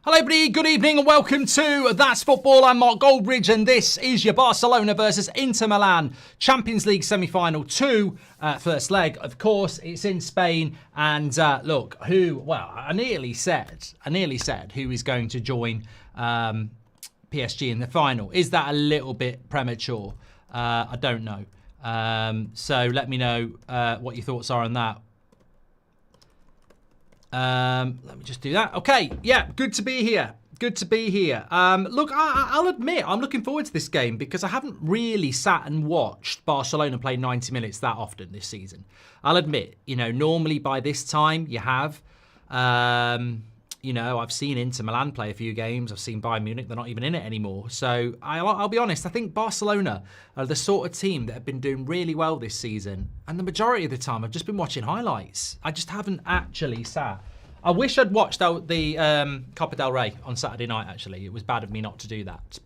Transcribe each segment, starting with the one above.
Hello everybody, good evening and welcome to That's Football. I'm Mark Goldbridge and this is your Barcelona versus Inter Milan Champions League semi-final 2 first leg. Of course, it's in Spain and look, I nearly said who is going to join PSG in the final. Is that a little bit premature? I don't know. So let me know what your thoughts are on that. Let me just do that. Okay, yeah, good to be here. Good to be here. Look, I'll admit, I'm looking forward to this game because I haven't really sat and watched Barcelona play 90 minutes that often this season. I'll admit, normally by this time you have. I've seen Inter Milan play a few games. I've seen Bayern Munich. They're not even in it anymore. So I'll be honest. I think Barcelona are the sort of team that have been doing really well this season. And the majority of the time, I've just been watching highlights. I just haven't actually sat. I wish I'd watched out the Copa del Rey on Saturday night, actually. It was bad of me not to do that.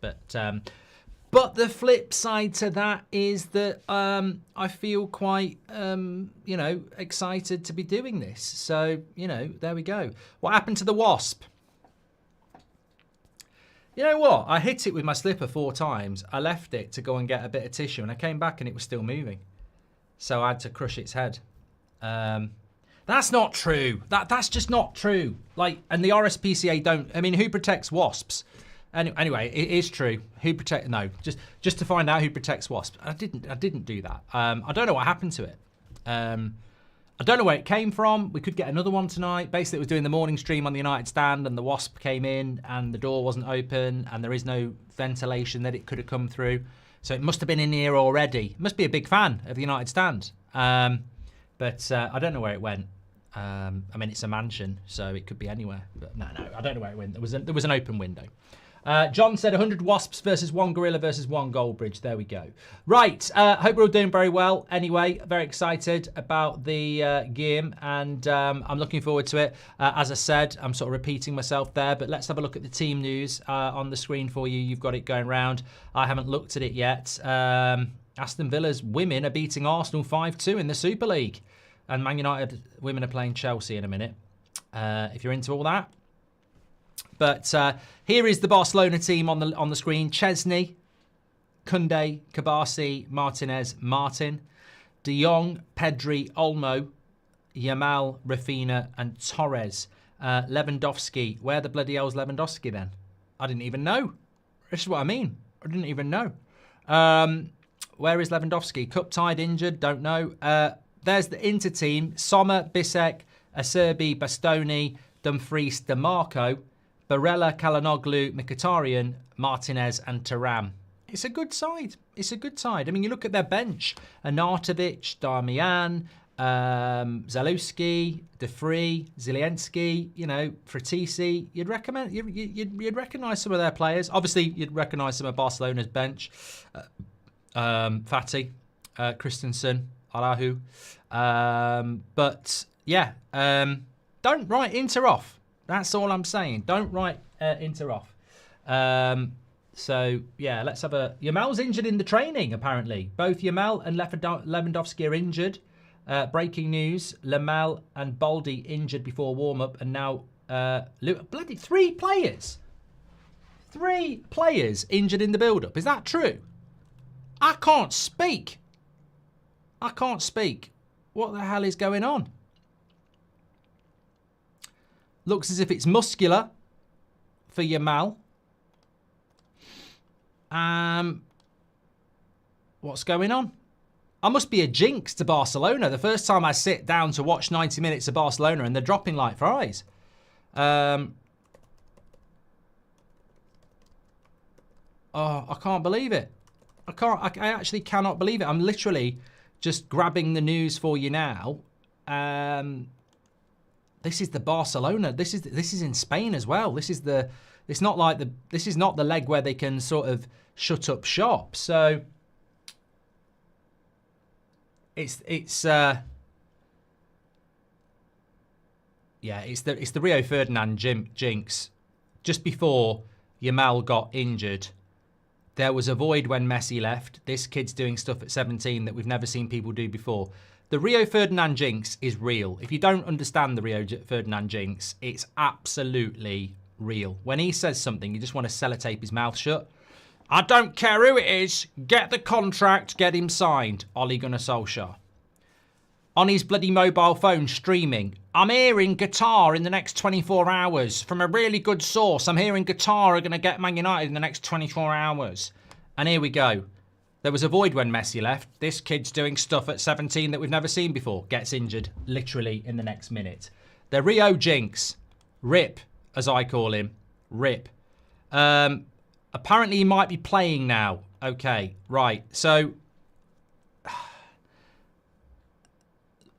But the flip side to that is that I feel quite, excited to be doing this. So, there we go. What happened to the Wasp? You know what? I hit it with my slipper 4 times. I left it to go and get a bit of tissue, and I came back and it was still moving. So I had to crush its head. That's not true. That's just not true. And the RSPCA don't. I mean, who protects wasps? Anyway, it is true. Just to find out who protects wasps. I didn't do that. I don't know what happened to it. I don't know where it came from. We could get another one tonight. Basically, it was doing the morning stream on the United stand, and the wasp came in, and the door wasn't open, and there is no ventilation that it could have come through. So it must have been in here already. Must be a big fan of the United stand. But I don't know where it went. It's a mansion, so it could be anywhere. But no, I don't know where it went. There was an open window. John said 100 wasps versus 1 gorilla versus 1 Goldbridge. There we go. Right. Hope we're all doing very well. Anyway, very excited about the game, and I'm looking forward to it. As I said, I'm sort of repeating myself there, but let's have a look at the team news on the screen for you. You've got it going round. I haven't looked at it yet. Aston Villa's women are beating Arsenal 5-2 in the Super League. And Man United women are playing Chelsea in a minute, if you're into all that. But here is the Barcelona team on the screen. Chesney, Koundé, Kabasi, Martinez, Martin, De Jong, Pedri, Olmo, Yamal, Rafinha and Torres. Lewandowski. Where the bloody hell's Lewandowski then? I didn't even know. This is what I mean. I didn't even know. Where is Lewandowski? Cup tied, injured, don't know. There's the Inter team. Sommer, Bisek, Acerbi, Bastoni, Dumfries, DeMarco, Barella, Kalanoglu, Mkhitaryan, Martinez and Thuram. It's a good side. It's a good side. I mean, you look at their bench. Arnautovic, Darmian, Zalewski, De Vrij, Zielinski, Fratisi. You'd recognise some of their players. Obviously, you'd recognise some of Barcelona's bench. Fati, Christensen, Alahu. Don't write Inter off. That's all I'm saying. Don't write Inter off. Let's have a... Yamal's injured in the training, apparently. Both Yamal and Lewandowski are injured. Breaking news. Lamel and Baldi injured before warm-up. And now... bloody 3 players. 3 players injured in the build-up. Is that true? I can't speak. What the hell is going on? Looks as if it's muscular for Yamal. What's going on? I must be a jinx to Barcelona. The first time I sit down to watch 90 minutes of Barcelona and they're dropping like fries. I can't believe it. I actually cannot believe it. I'm literally just grabbing the news for you now. This is the Barcelona. This is in Spain as well. This is not the leg where they can sort of shut up shop. So it's the Rio Ferdinand jinx. Just before Yamal got injured, there was a void when Messi left. This kid's doing stuff at 17 that we've never seen people do before. The Rio Ferdinand jinx is real. If you don't understand the Rio Ferdinand jinx, it's absolutely real. When he says something, you just want to sellotape his mouth shut. I don't care who it is. Get the contract. Get him signed. Ole Gunnar Solskjaer. On his bloody mobile phone streaming. I'm hearing Qatar in the next 24 hours. From a really good source, I'm hearing Qatar are going to get Man United in the next 24 hours. And here we go. There was a void when Messi left. This kid's doing stuff at 17 that we've never seen before. Gets injured literally in the next minute. The Rio Jinx. Rip, as I call him. Rip. Apparently he might be playing now. Okay, right. So,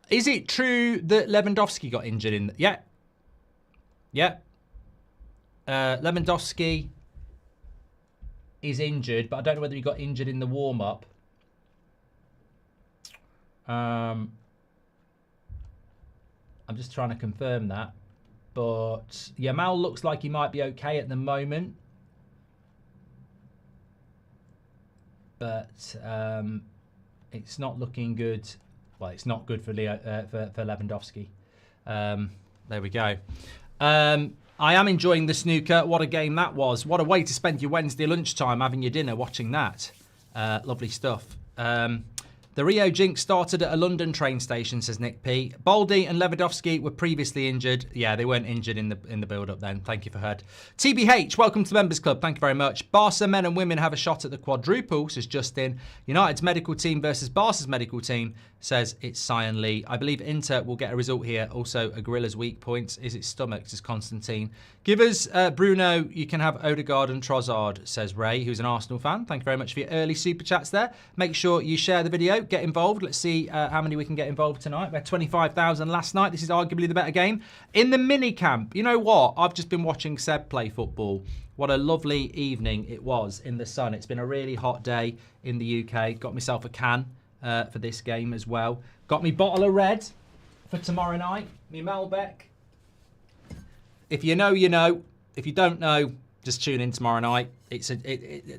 is it true that Lewandowski got injured in... Yeah. Yeah. Lewandowski is injured, but I don't know whether he got injured in the warm-up. I'm just trying to confirm that. But Yamal looks like he might be okay at the moment. But it's not looking good. Well, it's not good for Lewandowski. There we go. I am enjoying the snooker. What a game that was. What a way to spend your Wednesday lunchtime having your dinner watching that. Lovely stuff. The Rio Jinx started at a London train station, says Nick P. Baldy and Lewandowski were previously injured. Yeah, they weren't injured in the build-up then. Thank you for heard. TBH, welcome to the Members Club. Thank you very much. Barca men and women have a shot at the quadruple, says Justin. United's medical team versus Barca's medical team, says it's Cyan Lee. I believe Inter will get a result here. Also, a Gorilla's weak points is its stomach, says Constantine. Give us Bruno. You can have Odegaard and Trossard, says Ray, who's an Arsenal fan. Thank you very much for your early super chats there. Make sure you share the video. Get involved. Let's see how many we can get involved tonight. We had 25,000 last night. This is arguably the better game. In the mini camp, you know what? I've just been watching Seb play football. What a lovely evening it was in the sun. It's been a really hot day in the UK. Got myself a can for this game as well. Got me bottle of red for tomorrow night. Me Malbec. If you know, you know. If you don't know, just tune in tomorrow night.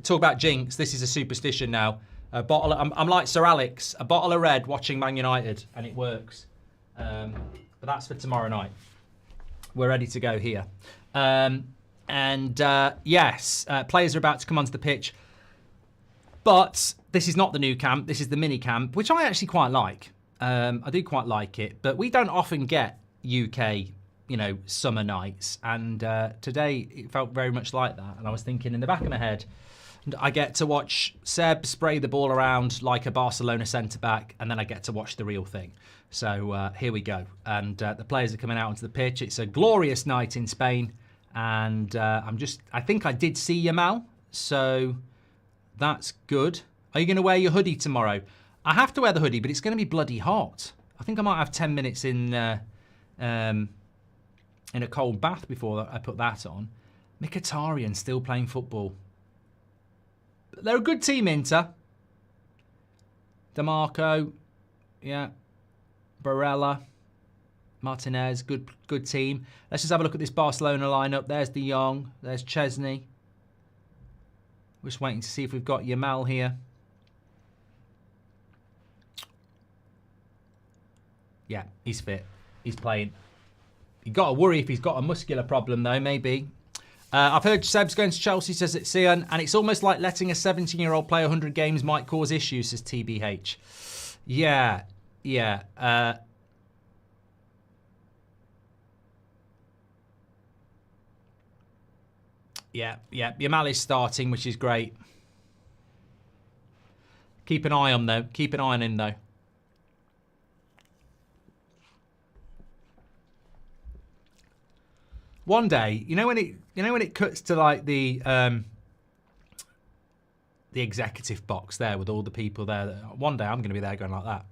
Talk about jinx. This is a superstition now. A bottle. I'm like Sir Alex. A bottle of red watching Man United, and it works. But that's for tomorrow night. We're ready to go here. Yes, players are about to come onto the pitch. But this is not the new camp. This is the mini camp, which I actually quite like. I do quite like it. But we don't often get UK, summer nights. And today it felt very much like that. And I was thinking in the back of my head, I get to watch Seb spray the ball around like a Barcelona centre-back, and then I get to watch the real thing. So here we go. And the players are coming out onto the pitch. It's a glorious night in Spain. And I think I did see Yamal. So that's good. Are you going to wear your hoodie tomorrow? I have to wear the hoodie, but it's going to be bloody hot. I think I might have 10 minutes in a cold bath before I put that on. Mkhitaryan still playing football. They're a good team, Inter. DeMarco, yeah. Barella, Martinez, good team. Let's just have a look at this Barcelona lineup. There's De Jong, there's Chesney. We're just waiting to see if we've got Yamal here. Yeah, he's fit. He's playing. You've got to worry if he's got a muscular problem, though, maybe. I've heard Seb's going to Chelsea, says it's Sion, and it's almost like letting a 17-year-old play 100 games might cause issues, says TBH. Yeah. Yeah. Yamal is starting, which is great. Keep an eye on though. Keep an eye on him though. One day, when it cuts to like the executive box there with all the people there. One day I'm going to be there going like that,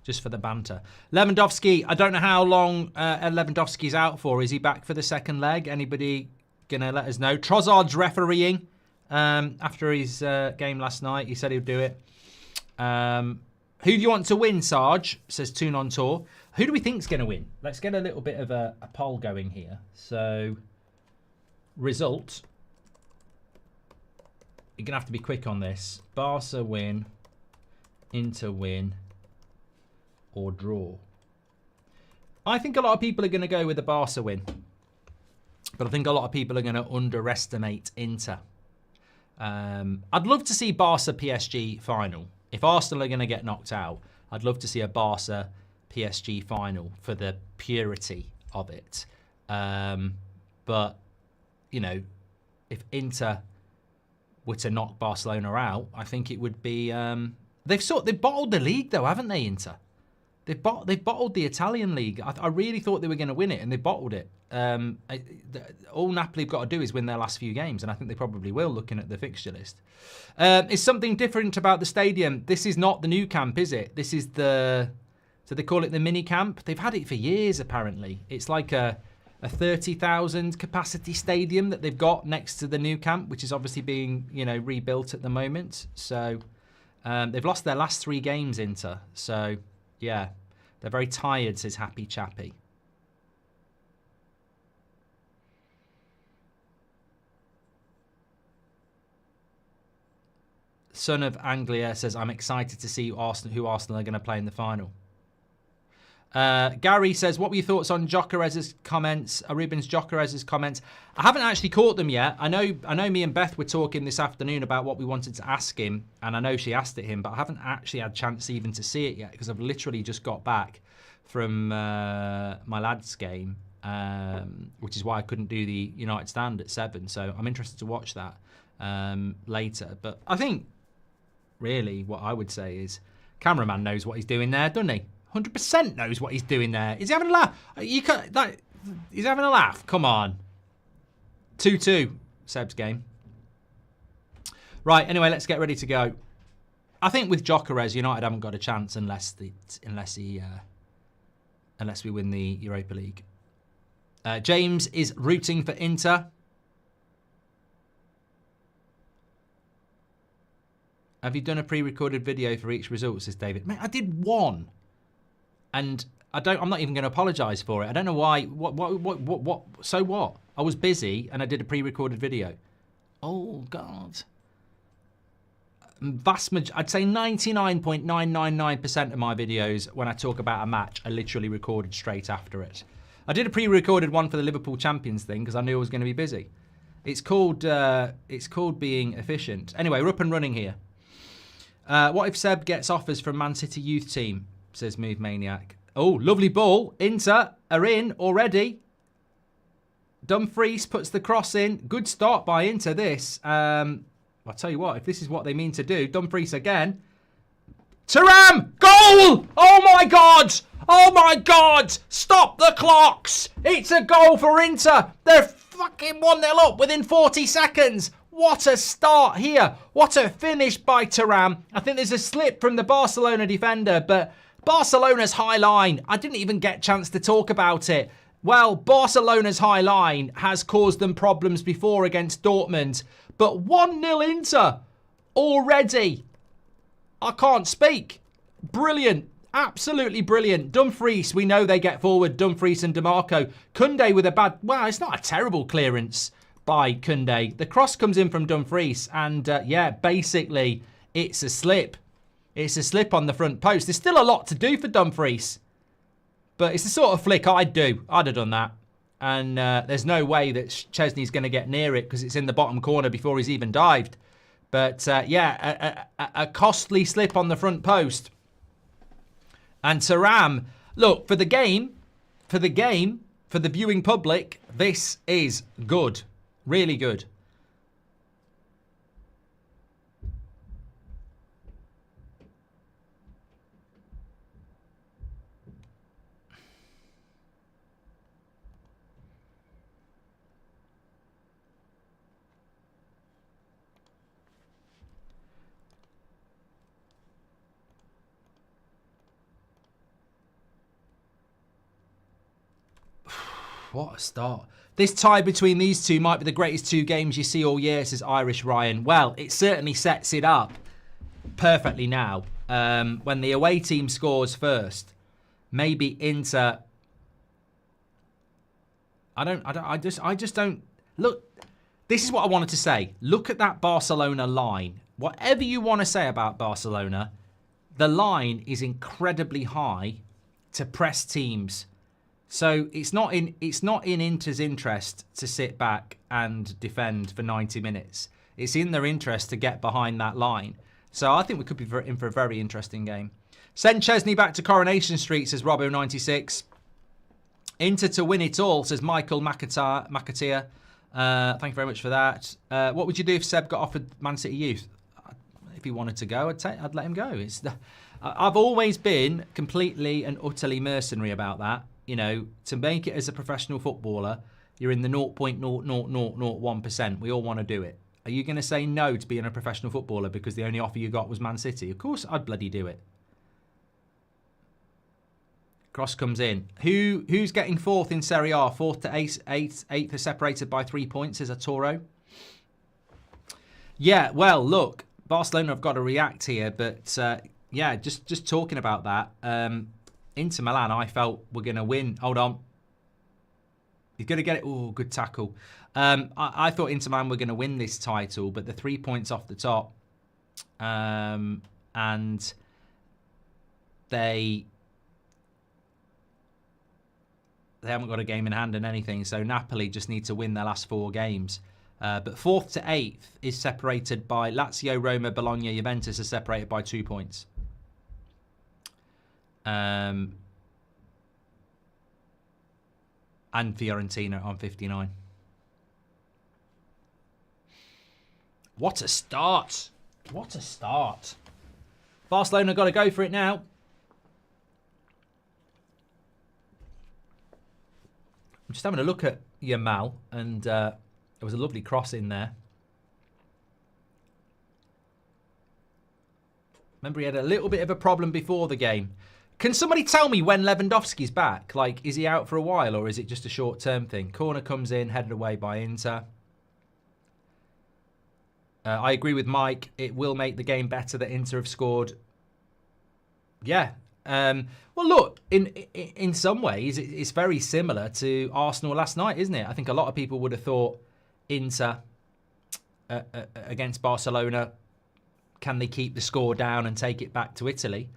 just for the banter. Lewandowski. I don't know how long Lewandowski's out for. Is he back for the second leg? Anybody gonna let us know? Trossard's refereeing after his game last night. He said he'd do it. Who do you want to win, Sarge? Says Toon on Tour. Who do we think's going to win? Let's get a little bit of a poll going here. So, result. You're going to have to be quick on this. Barca win, Inter win, or draw. I think a lot of people are going to go with the Barca win. But I think a lot of people are going to underestimate Inter. I'd love to see Barca PSG final. If Arsenal are going to get knocked out, I'd love to see a Barca PSG final for the purity of it. But, you know, if Inter were to knock Barcelona out, I think it would be... they've bottled the league, though, haven't they, Inter? They've bottled the Italian league. I really thought they were going to win it, and they bottled it. All Napoli have got to do is win their last few games, and I think they probably will, looking at the fixture list. Is something different about the stadium? This is not the new camp, is it? This is the... So they call it the mini camp. They've had it for years, apparently. It's like a 30,000 capacity stadium that they've got next to the new camp, which is obviously being, you know, rebuilt at the moment. So they've lost their last 3 games, Inter. So, yeah, they're very tired, says Happy Chappy. Son of Anglia says, I'm excited to see who Arsenal are going to play in the final. Gary says, what were your thoughts on Gyökeres's comments, Ruben's Gyökeres's comments? I haven't actually caught them yet. I know me and Beth were talking this afternoon about what we wanted to ask him, and I know she asked it him, but I haven't actually had a chance even to see it yet because I've literally just got back from my lads' game, which is why I couldn't do the United Stand at 7. So I'm interested to watch that later. But I think, really, what I would say is cameraman knows what he's doing there, doesn't he? 100% knows what he's doing there. Is he having a laugh? He's having a laugh. Come on. 2-2, Seb's game. Right, anyway, let's get ready to go. I think with Gyökeres, United haven't got a chance unless we win the Europa League. James is rooting for Inter. Have you done a pre-recorded video for each result, says David? Mate, I did one. And I'm not even going to apologise for it. I don't know why. What? So what? I was busy and I did a pre-recorded video. Oh, God. I'd say 99.999% of my videos when I talk about a match are literally recorded straight after it. I did a pre-recorded one for the Liverpool Champions thing because I knew I was going to be busy. It's called being efficient. Anyway, we're up and running here. What if Seb gets offers from Man City youth team? Says Move Maniac. Oh, lovely ball. Inter are in already. Dumfries puts the cross in. Good start by Inter, this. I'll tell you what, if this is what they mean to do, Dumfries again. Thuram! Goal! Oh, my God! Oh, my God! Stop the clocks! It's a goal for Inter. They're fucking 1-0 up within 40 seconds. What a start here. What a finish by Thuram. I think there's a slip from the Barcelona defender, but Barcelona's high line, I didn't even get a chance to talk about it. Well, Barcelona's high line has caused them problems before against Dortmund, but 1-0 Inter already. I can't speak. Brilliant. Absolutely brilliant. Dumfries, we know they get forward. Dumfries and DeMarco. Koundé with a bad... Well, it's not a terrible clearance by Koundé. The cross comes in from Dumfries and, yeah, basically, it's a slip. It's a slip on the front post. There's still a lot to do for Dumfries. But it's the sort of flick I'd do. I'd have done that. And there's no way that Chesney's going to get near it because it's in the bottom corner before he's even dived. But, yeah, a costly slip on the front post. And Thuram, look, for the viewing public, this is good. Really good. What a start. This tie between these two might be the greatest 2 games you see all year, says Irish Ryan. Well, it certainly sets it up perfectly now. When the away team scores first, maybe Inter... I just don't... Look, this is what I wanted to say. Look at that Barcelona line. Whatever you want to say about Barcelona, the line is incredibly high to press teams So it's not in Inter's interest to sit back and defend for 90 minutes. It's in their interest to get behind that line. So I think we could be in for a very interesting game. Send Chesney back to Coronation Street, says Robbo96. Inter to win it all, says Michael McAteer. Thank you very much for that. What would you do if Seb got offered Man City youth? If he wanted to go, I'd let him go. I've always been completely and utterly mercenary about that. You know, to make it as a professional footballer, you're in the 0.00001%. We all want to do it. Are you going to say no to being a professional footballer because the only offer you got was Man City? Of course, I'd bloody do it. Cross comes in. Who's getting fourth in Serie A? Fourth to eighth are separated by 3 points, is a Toro. Yeah, well, look, Barcelona have got to react here, but yeah, just talking about that. Inter Milan, I felt were going to win. Hold on. He's going to get it. Oh, good tackle. I thought Inter Milan were going to win this title, but the 3 points off the top. And they haven't got a game in hand and anything, so Napoli just need to win their last 4 games. But 4th to 8th is separated by Lazio, Roma, Bologna, Juventus are separated by 2 points. And Fiorentina on 59. What a start. What a start. Barcelona got to go for it now. I'm just having a look at Yamal, and there was a lovely cross in there. Remember, he had a little bit of a problem before the game. Can somebody tell me when Lewandowski's back? Like, is he out for a while, or is it just a short-term thing? Corner comes in, headed away by Inter. I agree with Mike. It will make the game better that Inter have scored. Yeah. Well, look, in some ways, it's very similar to Arsenal last night, isn't it? I think a lot of people would have thought Inter against Barcelona, can they keep the score down and take it back to Italy?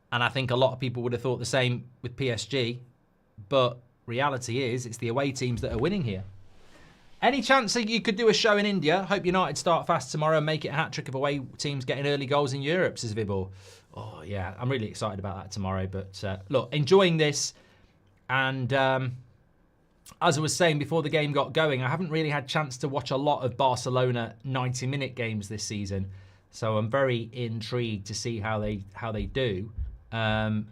And I think a lot of people would have thought the same with PSG. But reality is, it's the away teams that are winning here. Any chance that you could do a show in India? Hope United start fast tomorrow and make it a hat-trick of away teams getting early goals in Europe, says Vibor. Oh, yeah, I'm really excited about that tomorrow. But look, enjoying this. And as I was saying before the game got going, I haven't really had a chance to watch a lot of Barcelona 90-minute games this season. So I'm very intrigued to see how they do. A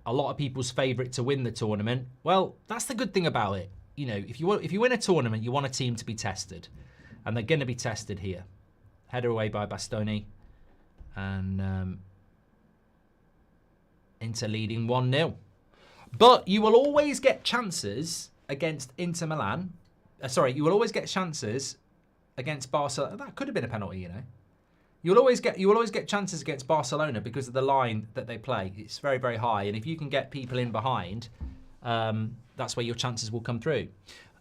lot of people's favourite to win the tournament. Well, that's the good thing about it. You know, if you win a tournament, you want a team to be tested, and they're going to be tested here. Header away by Bastoni, and Inter leading 1-0. But you will always get chances against Inter Milan. You will always get chances against Barcelona. That could have been a penalty, you know. You will always get chances against Barcelona because of the line that they play. It's very, very high, and if you can get people in behind, that's where your chances will come through.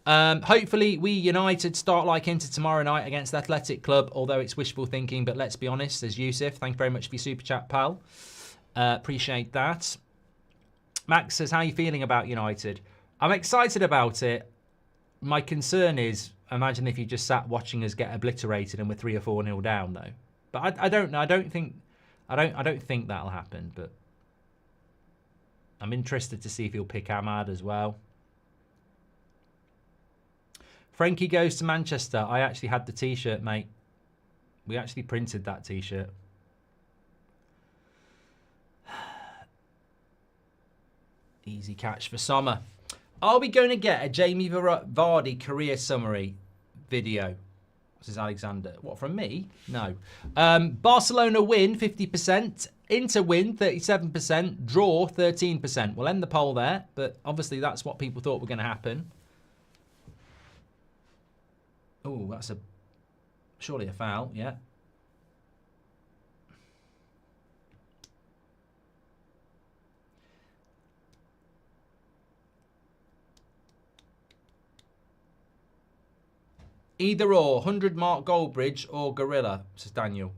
Hopefully, we United start like Inter tomorrow night against the Athletic Club, although it's wishful thinking, but let's be honest, as Yusuf. Thank you very much for your super chat, pal. Appreciate that. Max says, how are you feeling about United? I'm excited about it. My concern is, imagine if you just sat watching us get obliterated and we're 3 or 4-0 down, though. But I don't know. I don't think that'll happen. But I'm interested to see if he'll pick Ahmad as well. Frankie goes to Manchester. I actually had the T-shirt, mate. We actually printed that T-shirt. Easy catch for Sommer. Are we going to get a Jamie Vardy career summary video? This is Alexander. What, from me? No. Barcelona win 50%. Inter win 37%. Draw 13%. We'll end the poll there, but obviously that's what people thought were going to happen. Oh, that's surely a foul, yeah. Either or, 100 Mark Goldbridge or Gorilla, says Daniel.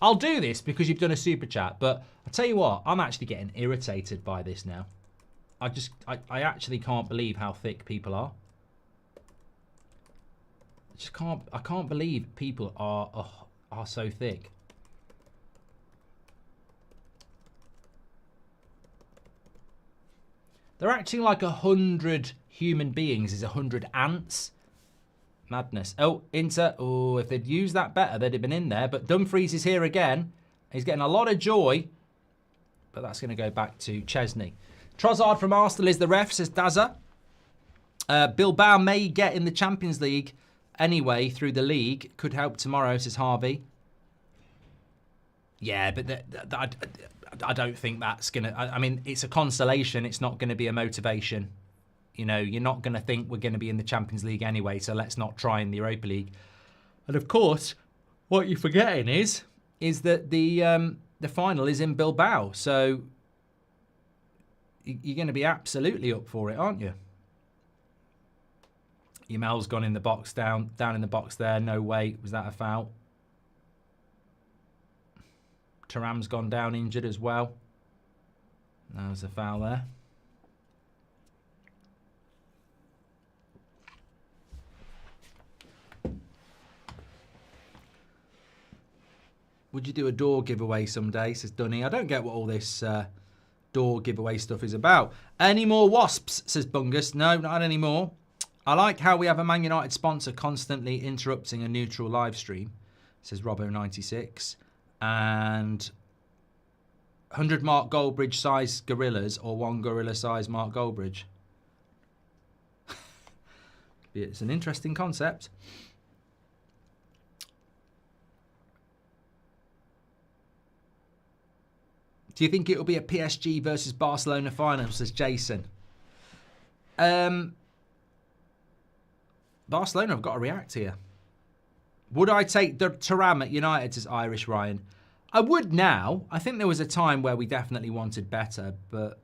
I'll do this because you've done a super chat, but I tell you what, I'm actually getting irritated by this now. I actually can't believe how thick people are. I can't believe people are so thick. They're acting like 100 human beings is 100 ants. Madness. Oh, Inter. Oh, if they'd used that better, they'd have been in there. But Dumfries is here again. He's getting a lot of joy. But that's going to go back to Chesney. Trossard from Arsenal is the ref, says Daza. Bilbao may get in the Champions League anyway through the league. Could help tomorrow, says Harvey. Yeah, but I don't think that's going to... I mean, it's a consolation. It's not going to be a motivation. You know, you're not going to think we're going to be in the Champions League anyway, so let's not try in the Europa League. And of course, what you're forgetting is that the final is in Bilbao. So you're going to be absolutely up for it, aren't you? Yamal's gone in the box, down in the box there. No way. Was that a foul? Thuram's gone down injured as well. That was a foul there. Would you do a door giveaway someday, says Dunny. I don't get what all this door giveaway stuff is about. Any more wasps, says Bungus. No, not anymore. I like how we have a Man United sponsor constantly interrupting a neutral live stream, says Robbo96. And 100 Mark Goldbridge size gorillas or 1 gorilla size Mark Goldbridge. It's an interesting concept. Do you think it will be a PSG versus Barcelona final, says Jason? Barcelona have got to react here. Would I take the Thuram at United, says Irish Ryan? I would now. I think there was a time where we definitely wanted better, but...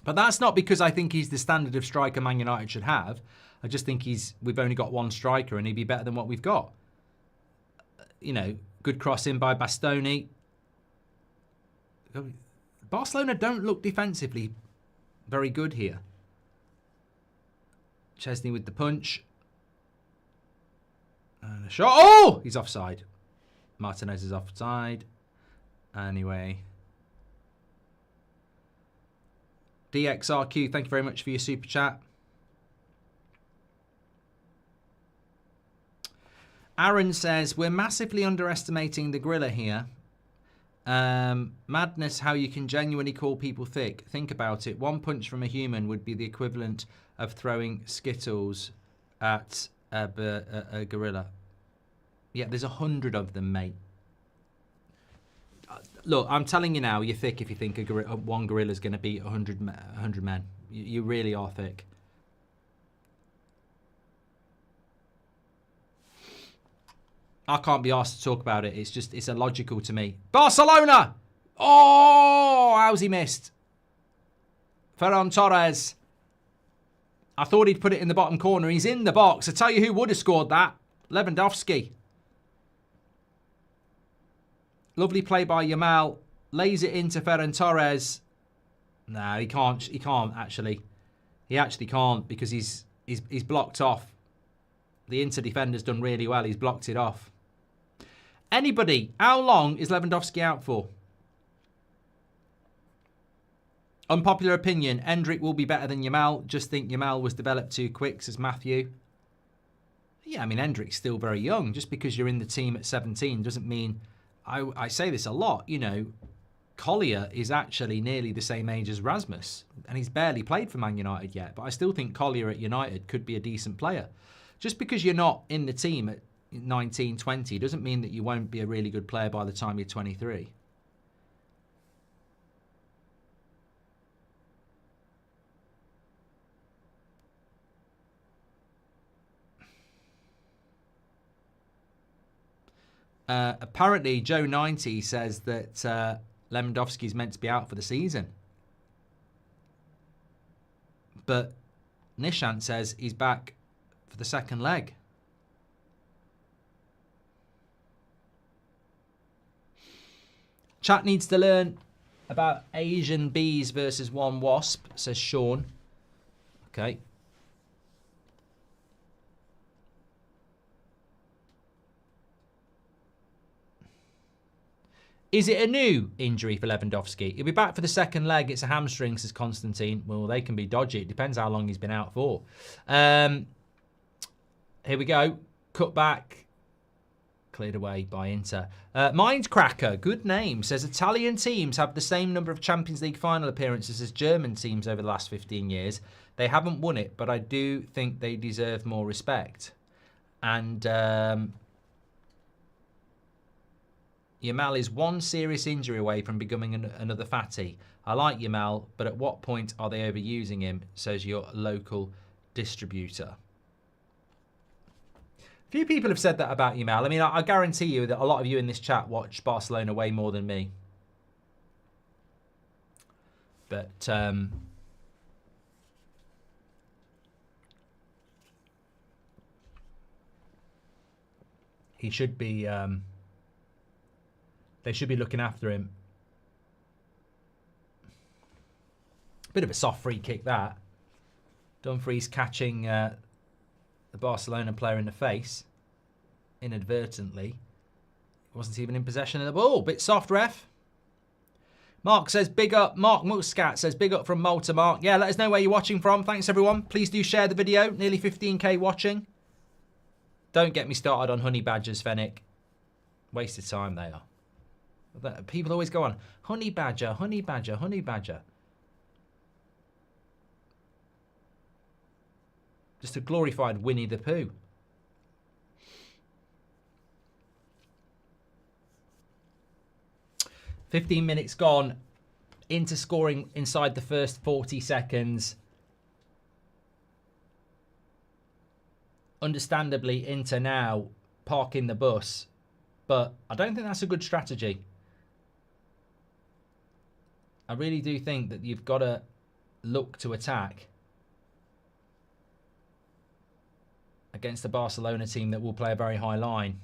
But that's not because I think he's the standard of striker Man United should have. I just think we've only got one striker and he'd be better than what we've got. You know, good cross in by Bastoni. Barcelona don't look defensively very good here. Chesney with the punch. And a shot. Oh! He's offside. Martinez is offside. Anyway. DXRQ, thank you very much for your super chat. Aaron says, we're massively underestimating the gorilla here. Madness how you can genuinely call people thick. Think about it. One punch from a human would be the equivalent of throwing Skittles at a gorilla. Yeah, there's 100 of them, mate. Look, I'm telling you now, you're thick if you think one gorilla is going to beat 100 men. You really are thick. I can't be asked to talk about it. It's illogical to me. Barcelona! Oh, how's he missed? Ferran Torres. I thought he'd put it in the bottom corner. He's in the box. I tell you who would have scored that. Lewandowski. Lovely play by Yamal. Lays it into Ferran Torres. No, he can't. He can't, actually. He actually can't because he's blocked off. The Inter defender's done really well. He's blocked it off. Anybody, how long is Lewandowski out for? Unpopular opinion, Endrick will be better than Yamal. Just think Yamal was developed too quick, says Matthew. Yeah, I mean, Endrick's still very young. Just because you're in the team at 17 doesn't mean... I say this a lot, you know, Collier is actually nearly the same age as Rasmus. And he's barely played for Man United yet. But I still think Collier at United could be a decent player. Just because you're not in the team at 19, 20 doesn't mean that you won't be a really good player by the time you're 23. Apparently, Joe90 says that Lewandowski's meant to be out for the season. But Nishant says he's back for the second leg. Chat needs to learn about Asian bees versus one wasp, says Sean. Okay. Is it a new injury for Lewandowski? He'll be back for the second leg. It's a hamstring, says Constantine. Well, they can be dodgy. It depends how long he's been out for. Here we go. Cut back. Cleared away by Inter. Mindcracker, good name, says Italian teams have the same number of Champions League final appearances as German teams over the last 15 years. They haven't won it, but I do think they deserve more respect. And Yamal is one serious injury away from becoming another fatty. I like Yamal, but at what point are they overusing him, says your local distributor. Few people have said that about Yamal. I mean, I guarantee you that a lot of you in this chat watch Barcelona way more than me. But he should be... they should be looking after him. Bit of a soft free kick, that. Dumfries catching the Barcelona player in the face inadvertently. Wasn't even in possession of the ball. Bit soft, ref. Mark says big up. Mark Muscat says big up from Malta, Mark. Yeah, let us know where you're watching from. Thanks, everyone. Please do share the video. Nearly 15k watching. Don't get me started on honey badgers, Fennec. Waste of time they are. People always go on, honey badger, honey badger, honey badger. Just a glorified Winnie the Pooh. "15 minutes gone. Into scoring inside the first 40 seconds. Understandably, Inter now parking the bus. But I don't think that's a good strategy. I really do think that you've got to look to attack against a Barcelona team that will play a very high line.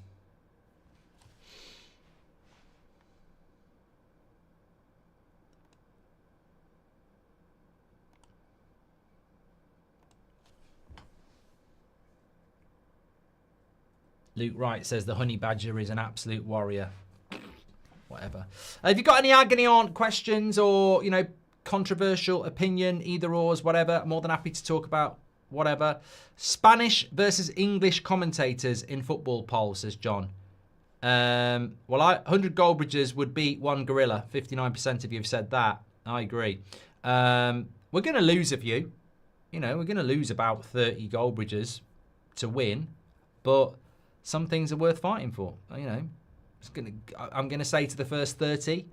Luke Wright says the honey badger is an absolute warrior. Whatever. Have you got any agony aunt questions or, you know, controversial opinion, either ors, whatever? I'm more than happy to talk about whatever. Spanish versus English commentators in football poll, says John. Well, 100 Goldbridges would beat one gorilla. 59% of you have said that. I agree. We're going to lose a few. You know, we're going to lose about 30 Goldbridges to win. But some things are worth fighting for, you know. I'm going to say to the first 30,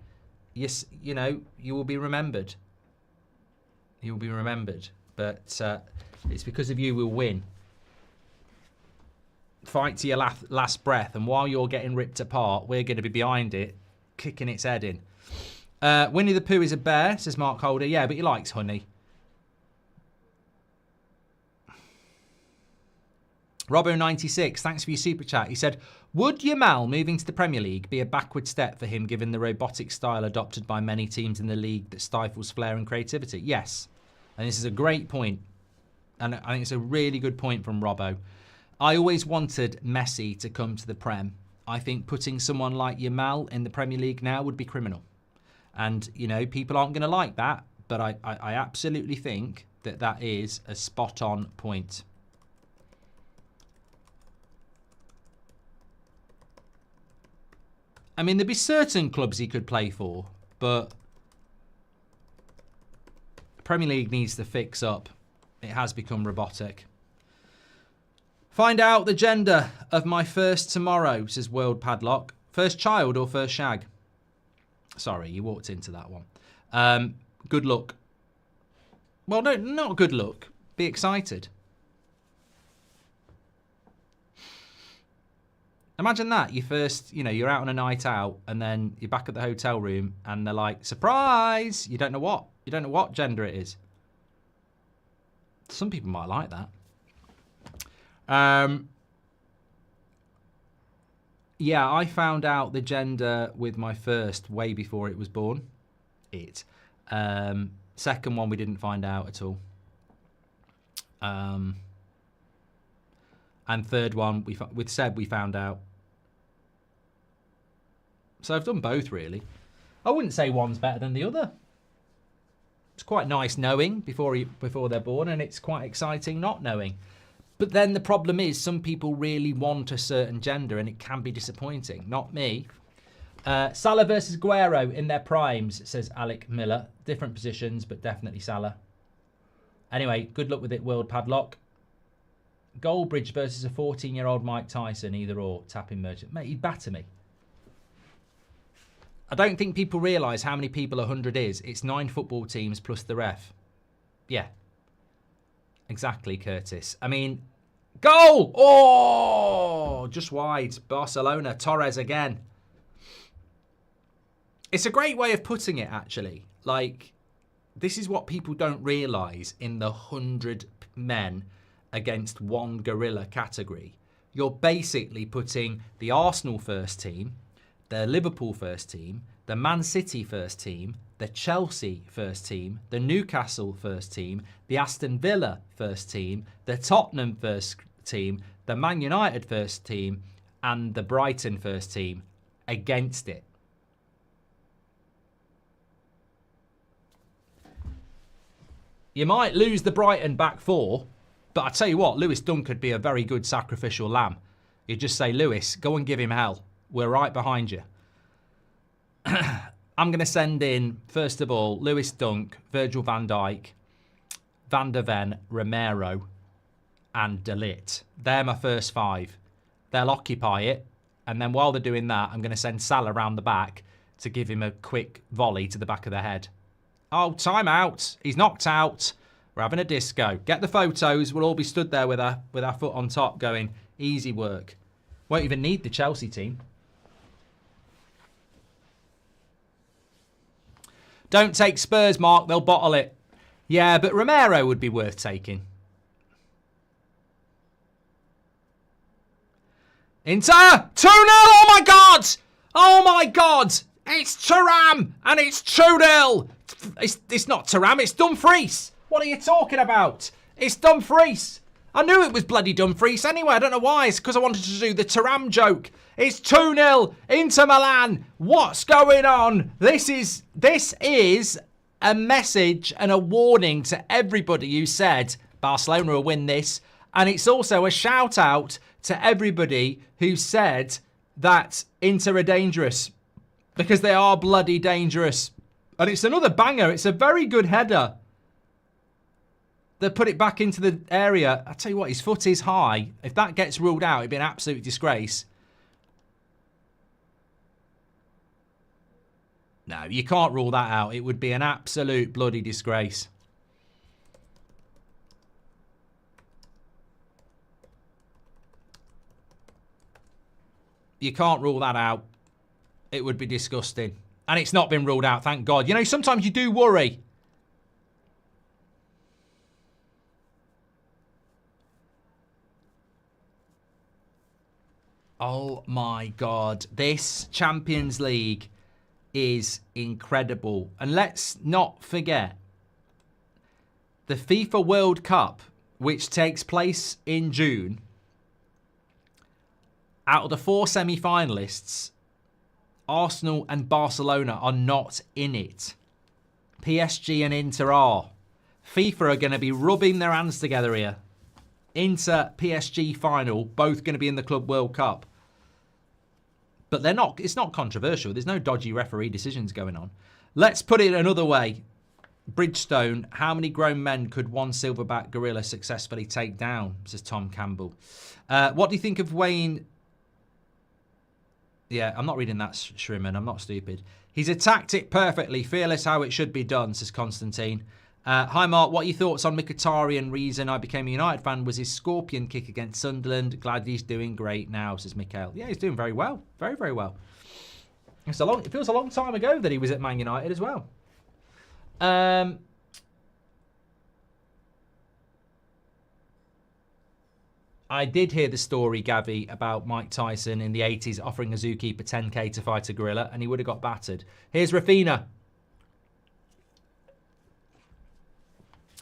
yes, you know, you will be remembered. You will be remembered. But it's because of you we'll win. Fight to your last breath. And while you're getting ripped apart, we're going to be behind it, kicking its head in. Winnie the Pooh is a bear, says Mark Holder. Yeah, but he likes honey. Robbo96, thanks for your super chat. He said, would Yamal moving to the Premier League be a backward step for him given the robotic style adopted by many teams in the league that stifles flair and creativity? Yes. And this is a great point. And I think it's a really good point from Robbo. I always wanted Messi to come to the Prem. I think putting someone like Yamal in the Premier League now would be criminal. And, you know, people aren't going to like that. But I absolutely think that that is a spot-on point. I mean, there'd be certain clubs he could play for, but the Premier League needs to fix up. It has become robotic. Find out the gender of my first tomorrow, says World Padlock. First child or first shag? Sorry, you walked into that one. Good luck. Well, no, not good luck. Be excited. Imagine that. You first, you know, you're out on a night out and then you're back at the hotel room and they're like, surprise! You don't know what. You don't know what gender it is. Some people might like that. Yeah, I found out the gender with my first way before it was born. Second one, we didn't find out at all. And third one, with Seb, we found out. So I've done both, really. I wouldn't say one's better than the other. It's quite nice knowing before they're born, and it's quite exciting not knowing. But then the problem is some people really want a certain gender, and it can be disappointing. Not me. Salah versus Aguero in their primes, says Alec Miller. Different positions, but definitely Salah. Anyway, good luck with it, World Padlock. Goldbridge versus a 14-year-old Mike Tyson, either or. Tapping merchant. Mate, he'd batter me. I don't think people realise how many people 100 is. It's 9 football teams plus the ref. Yeah. Exactly, Curtis. I mean, goal! Oh! Just wide. Barcelona. Torres again. It's a great way of putting it, actually. Like, this is what people don't realise in the 100 men against one gorilla category. You're basically putting the Arsenal first team, the Liverpool first team, the Man City first team, the Chelsea first team, the Newcastle first team, the Aston Villa first team, the Tottenham first team, the Man United first team, and the Brighton first team against it. You might lose the Brighton back four, but I tell you what, Lewis Dunk could be a very good sacrificial lamb. You just say, Lewis, go and give him hell. We're right behind you. I'm going to send in, first of all, Lewis Dunk, Virgil van Dijk, Van der Ven, Romero, and De Ligt. They're my first 5. They'll occupy it. And then while they're doing that, I'm going to send Salah around the back to give him a quick volley to the back of the head. Oh, time out. He's knocked out. We're having a disco. Get the photos. We'll all be stood there with our foot on top going, easy work. Won't even need the Chelsea team. Don't take Spurs, Mark. They'll bottle it. Yeah, but Romero would be worth taking. Inter! 2-0! Oh, my God! Oh, my God! It's Thuram! And it's 2-0! It's not Thuram, it's Dumfries! What are you talking about? It's Dumfries! I knew it was bloody Dumfries anyway. I don't know why. It's because I wanted to do the Thuram joke. It's 2-0 Inter Milan. What's going on? This is a message and a warning to everybody who said Barcelona will win this. And it's also a shout out to everybody who said that Inter are dangerous. Because they are bloody dangerous. And it's another banger. It's a very good header. They put it back into the area. I tell you what, his foot is high. If that gets ruled out, it'd be an absolute disgrace. No, you can't rule that out. It would be an absolute bloody disgrace. You can't rule that out. It would be disgusting. And it's not been ruled out, thank God. You know, sometimes you do worry. Oh my God. This Champions League is incredible. And let's not forget the FIFA World Cup, which takes place in June. Out of the 4 semi-finalists, Arsenal and Barcelona are not in it. PSG and Inter are. FIFA are going to be rubbing their hands together here. Inter, PSG final, both going to be in the Club World Cup. But they're not. It's not controversial. There's no dodgy referee decisions going on. Let's put it another way. Bridgestone, how many grown men could one silverback gorilla successfully take down? Says Tom Campbell. What do you think of Wayne? Yeah, I'm not reading that, Shrimman. I'm not stupid. He's attacked it perfectly. Fearless how it should be done, says Constantine. Hi, Mark. What are your thoughts on Mkhitaryan? Reason I became a United fan was his scorpion kick against Sunderland. Glad he's doing great now, says Mikhail. Yeah, he's doing very well. Very, very well. It feels a long time ago that he was at Man United as well. I did hear the story, Gavi, about Mike Tyson in the 80s offering a zookeeper 10k to fight a gorilla, and he would have got battered. Here's Rafina.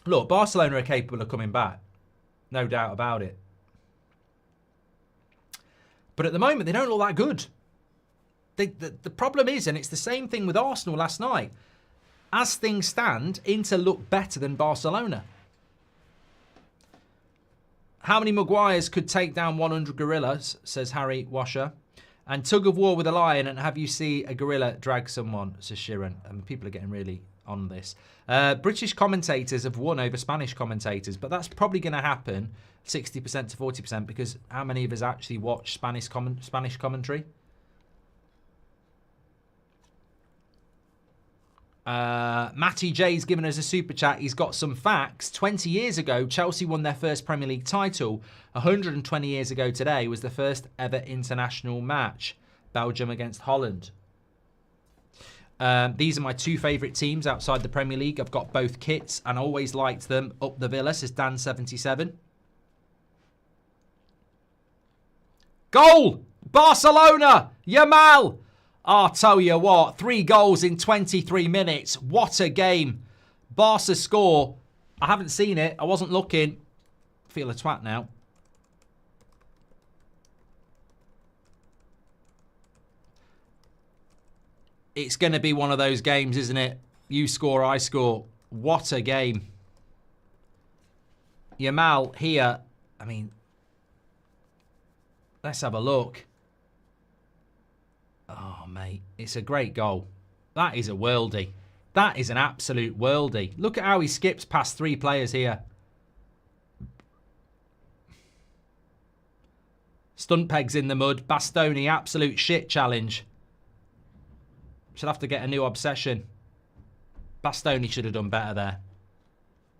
Look, Barcelona are capable of coming back. No doubt about it. But at the moment, they don't look that good. The problem is, and it's the same thing with Arsenal last night, as things stand, Inter look better than Barcelona. How many Maguires could take down 100 gorillas, says Harry Washer. And tug of war with a lion and have you see a gorilla drag someone, says Sheeran. And people are getting really on this. British commentators have won over Spanish commentators, but that's probably going to happen 60% to 40% because how many of us actually watch Spanish commentary? Matty J's given us a super chat. He's got some facts. 20 years ago, Chelsea won their first Premier League title. 120 years ago today was the first ever international match. Belgium against Holland. These are my two favourite teams outside the Premier League. I've got both kits and always liked them. Up the Villa, says Dan77. Goal! Barcelona! Yamal! I'll tell you what, 3 goals in 23 minutes. What a game. Barca score. I haven't seen it. I wasn't looking. Feel a twat now. It's going to be one of those games, isn't it? You score, I score. What a game. Yamal here. I mean, let's have a look. Oh, mate, it's a great goal. That is a worldie. That is an absolute worldie. Look at how he skips past 3 players here. Stunt pegs in the mud. Bastoni, absolute shit challenge. Should have to get a new obsession. Bastoni should have done better there.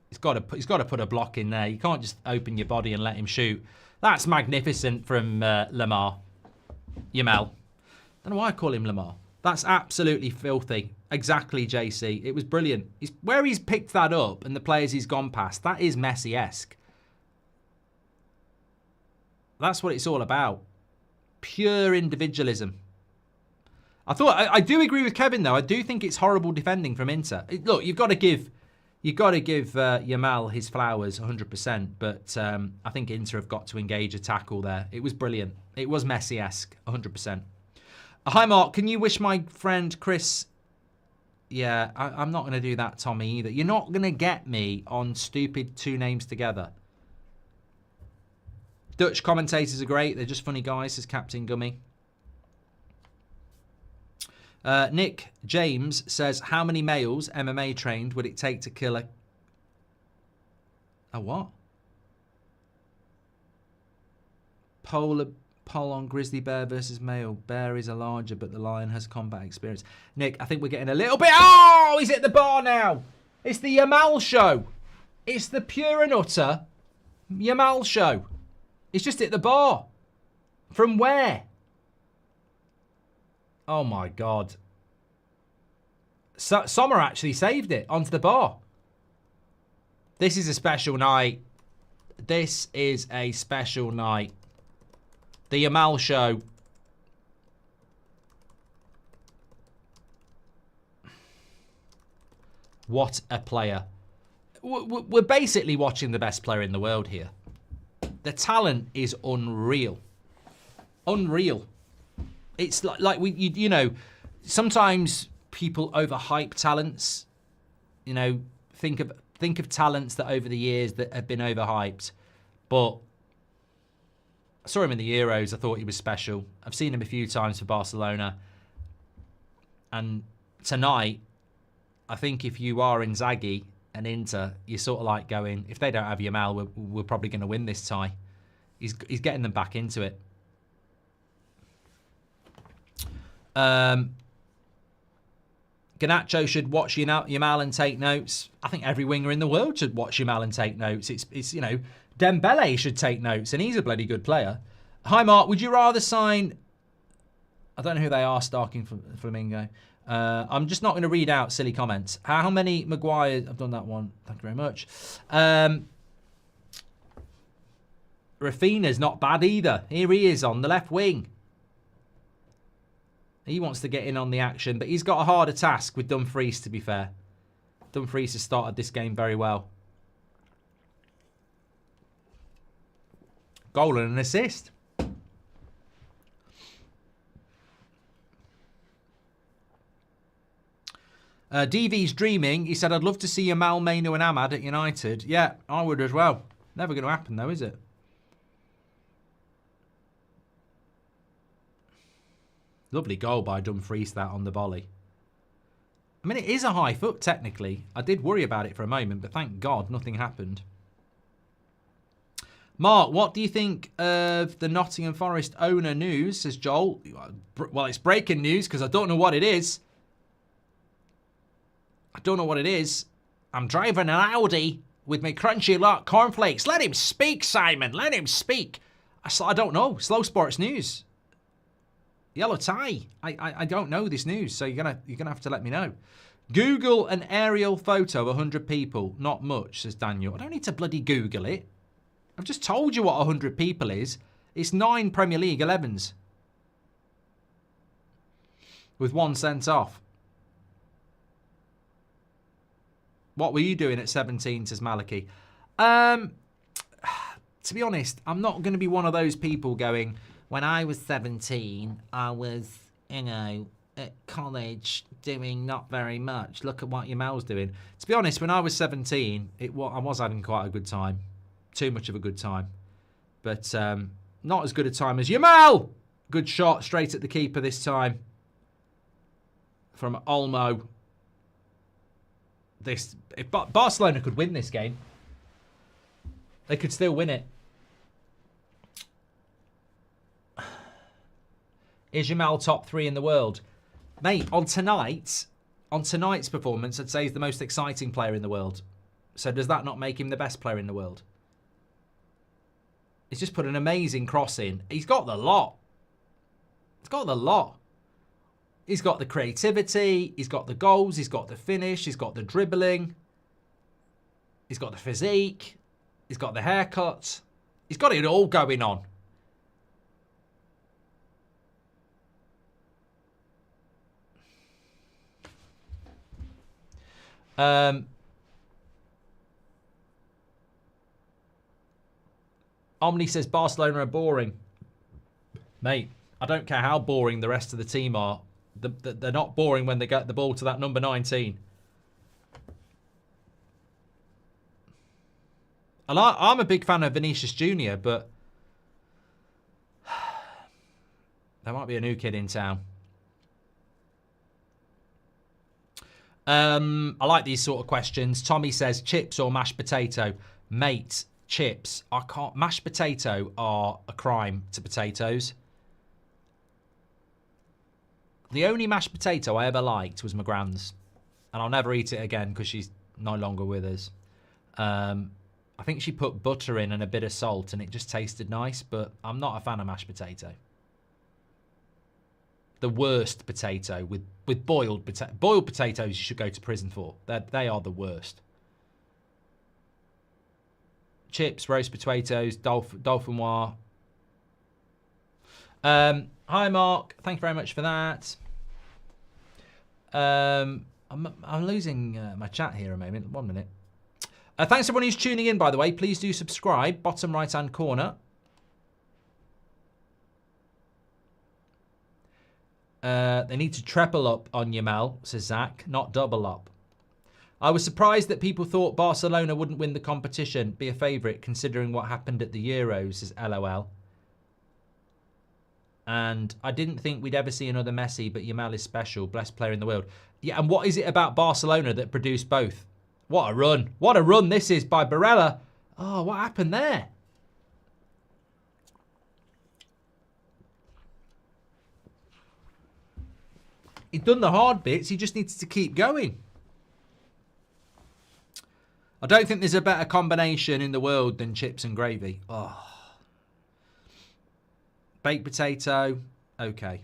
He's got to put a block in there. You can't just open your body and let him shoot. That's magnificent from Lamar. Yamal. I don't know why I call him Lamar. That's absolutely filthy. Exactly, JC. It was brilliant. Where he's picked that up and the players he's gone past, that is Messi-esque. That's what it's all about. Pure individualism. I do agree with Kevin, though. I do think it's horrible defending from Inter. Look, you've got to give Yamal his flowers 100%, but I think Inter have got to engage a tackle there. It was brilliant. It was Messi-esque, 100%. Hi, Mark. Can you wish my friend Chris... Yeah, I'm not going to do that, Tommy, either. You're not going to get me on stupid 2 names together. Dutch commentators are great. They're just funny guys, says Captain Gummy. Nick James says, how many males MMA trained would it take to kill a what? Poll on grizzly bear versus male. Bear is a larger, but the lion has combat experience. Nick, I think we're getting a little bit... Oh, he's at the bar now. It's the Yamal show. It's the pure and utter Yamal show. It's just at the bar. From where? Oh, my God. Sommer actually saved it onto the bar. This is a special night. This is a special night. The Yamal show. What a player. We're basically watching the best player in the world here. The talent is unreal. Unreal. It's like you know, sometimes people overhype talents. You know, think of talents that over the years that have been overhyped. But I saw him in the Euros. I thought he was special. I've seen him a few times for Barcelona. And tonight, I think if you are Inzaghi and Inter, you're sort of like going, if they don't have Yamal, we're probably going to win this tie. He's getting them back into it. Garnacho should watch Yamal and take notes. I think every winger in the world should watch Yamal and take notes. It's you know, Dembele should take notes, and he's a bloody good player. Hi, Mark. Would you rather sign... I don't know who they are, Starking from Flamingo. I'm just not going to read out silly comments. How many Maguire... I've done that one. Thank you very much. Rafinha's not bad either. Here he is on the left wing. He wants to get in on the action, but he's got a harder task with Dumfries, to be fair. Dumfries has started this game very well. Goal and an assist. DV's dreaming. He said, I'd love to see Yamal, Mainu and Ahmad at United. Yeah, I would as well. Never going to happen though, is it? Lovely goal by Dumfries, that on the volley. I mean, it is a high foot, technically. I did worry about it for a moment, but thank God nothing happened. Mark, what do you think of the Nottingham Forest owner news, says Joel? Well, it's breaking news because I don't know what it is. I don't know what it is. I'm driving an Audi with my crunchy lot cornflakes. Let him speak, Simon. Let him speak. I don't know. Slow Sports News. Yellow tie. I don't know this news, so you're gonna have to let me know. Google an aerial photo of 100 people. Not much, says Daniel. I don't need to bloody Google it. I've just told you what 100 people is. It's 9 Premier League 11s. With 1 sent off. What were you doing at 17, says Maliki? To be honest, I'm not going to be one of those people going, when I was 17, I was, at college doing not very much. Look at what Yamal's doing. To be honest, when I was 17, I was having quite a good time. Too much of a good time. But not as good a time as Yamal! Good shot straight at the keeper this time. From Olmo. If Barcelona could win this game, they could still win it. Is Yamal top 3 in the world? Mate, on tonight's performance, I'd say he's the most exciting player in the world. So does that not make him the best player in the world? He's just put an amazing cross in. He's got the lot. He's got the lot. He's got the creativity. He's got the goals. He's got the finish. He's got the dribbling. He's got the physique. He's got the haircut. He's got it all going on. Omni says Barcelona are boring. Mate, I don't care how boring the rest of the team are. They're not boring when they get the ball to that number 19. And I'm a big fan of Vinicius Jr., but there might be a new kid in town. I like these sort of questions. Tommy says, chips or mashed potato? Mate, chips. I can't. Mashed potato are a crime to potatoes. The only mashed potato I ever liked was my grand's. And I'll never eat it again because she's no longer with us. I think she put butter in and a bit of salt and it just tasted nice, but I'm not a fan of mashed potato. The worst potato with boiled potatoes you should go to prison for. They are the worst. Chips, roast potatoes, dauphinoise. Hi Mark, thank you very much for that. I'm losing my chat here a moment. 1 minute. Thanks everyone who's tuning in, by the way. Please do subscribe. Bottom right hand corner. They need to treble up on Yamal, says Zach, not double up. I was surprised that people thought Barcelona wouldn't win the competition, be a favourite, considering what happened at the Euros, says LOL. And I didn't think we'd ever see another Messi, but Yamal is special, best player in the world. Yeah, and what is it about Barcelona that produced both? What a run. What a run this is by Barella. Oh, what happened there? He'd done the hard bits. He just needs to keep going. I don't think there's a better combination in the world than chips and gravy. Oh. Baked potato. Okay.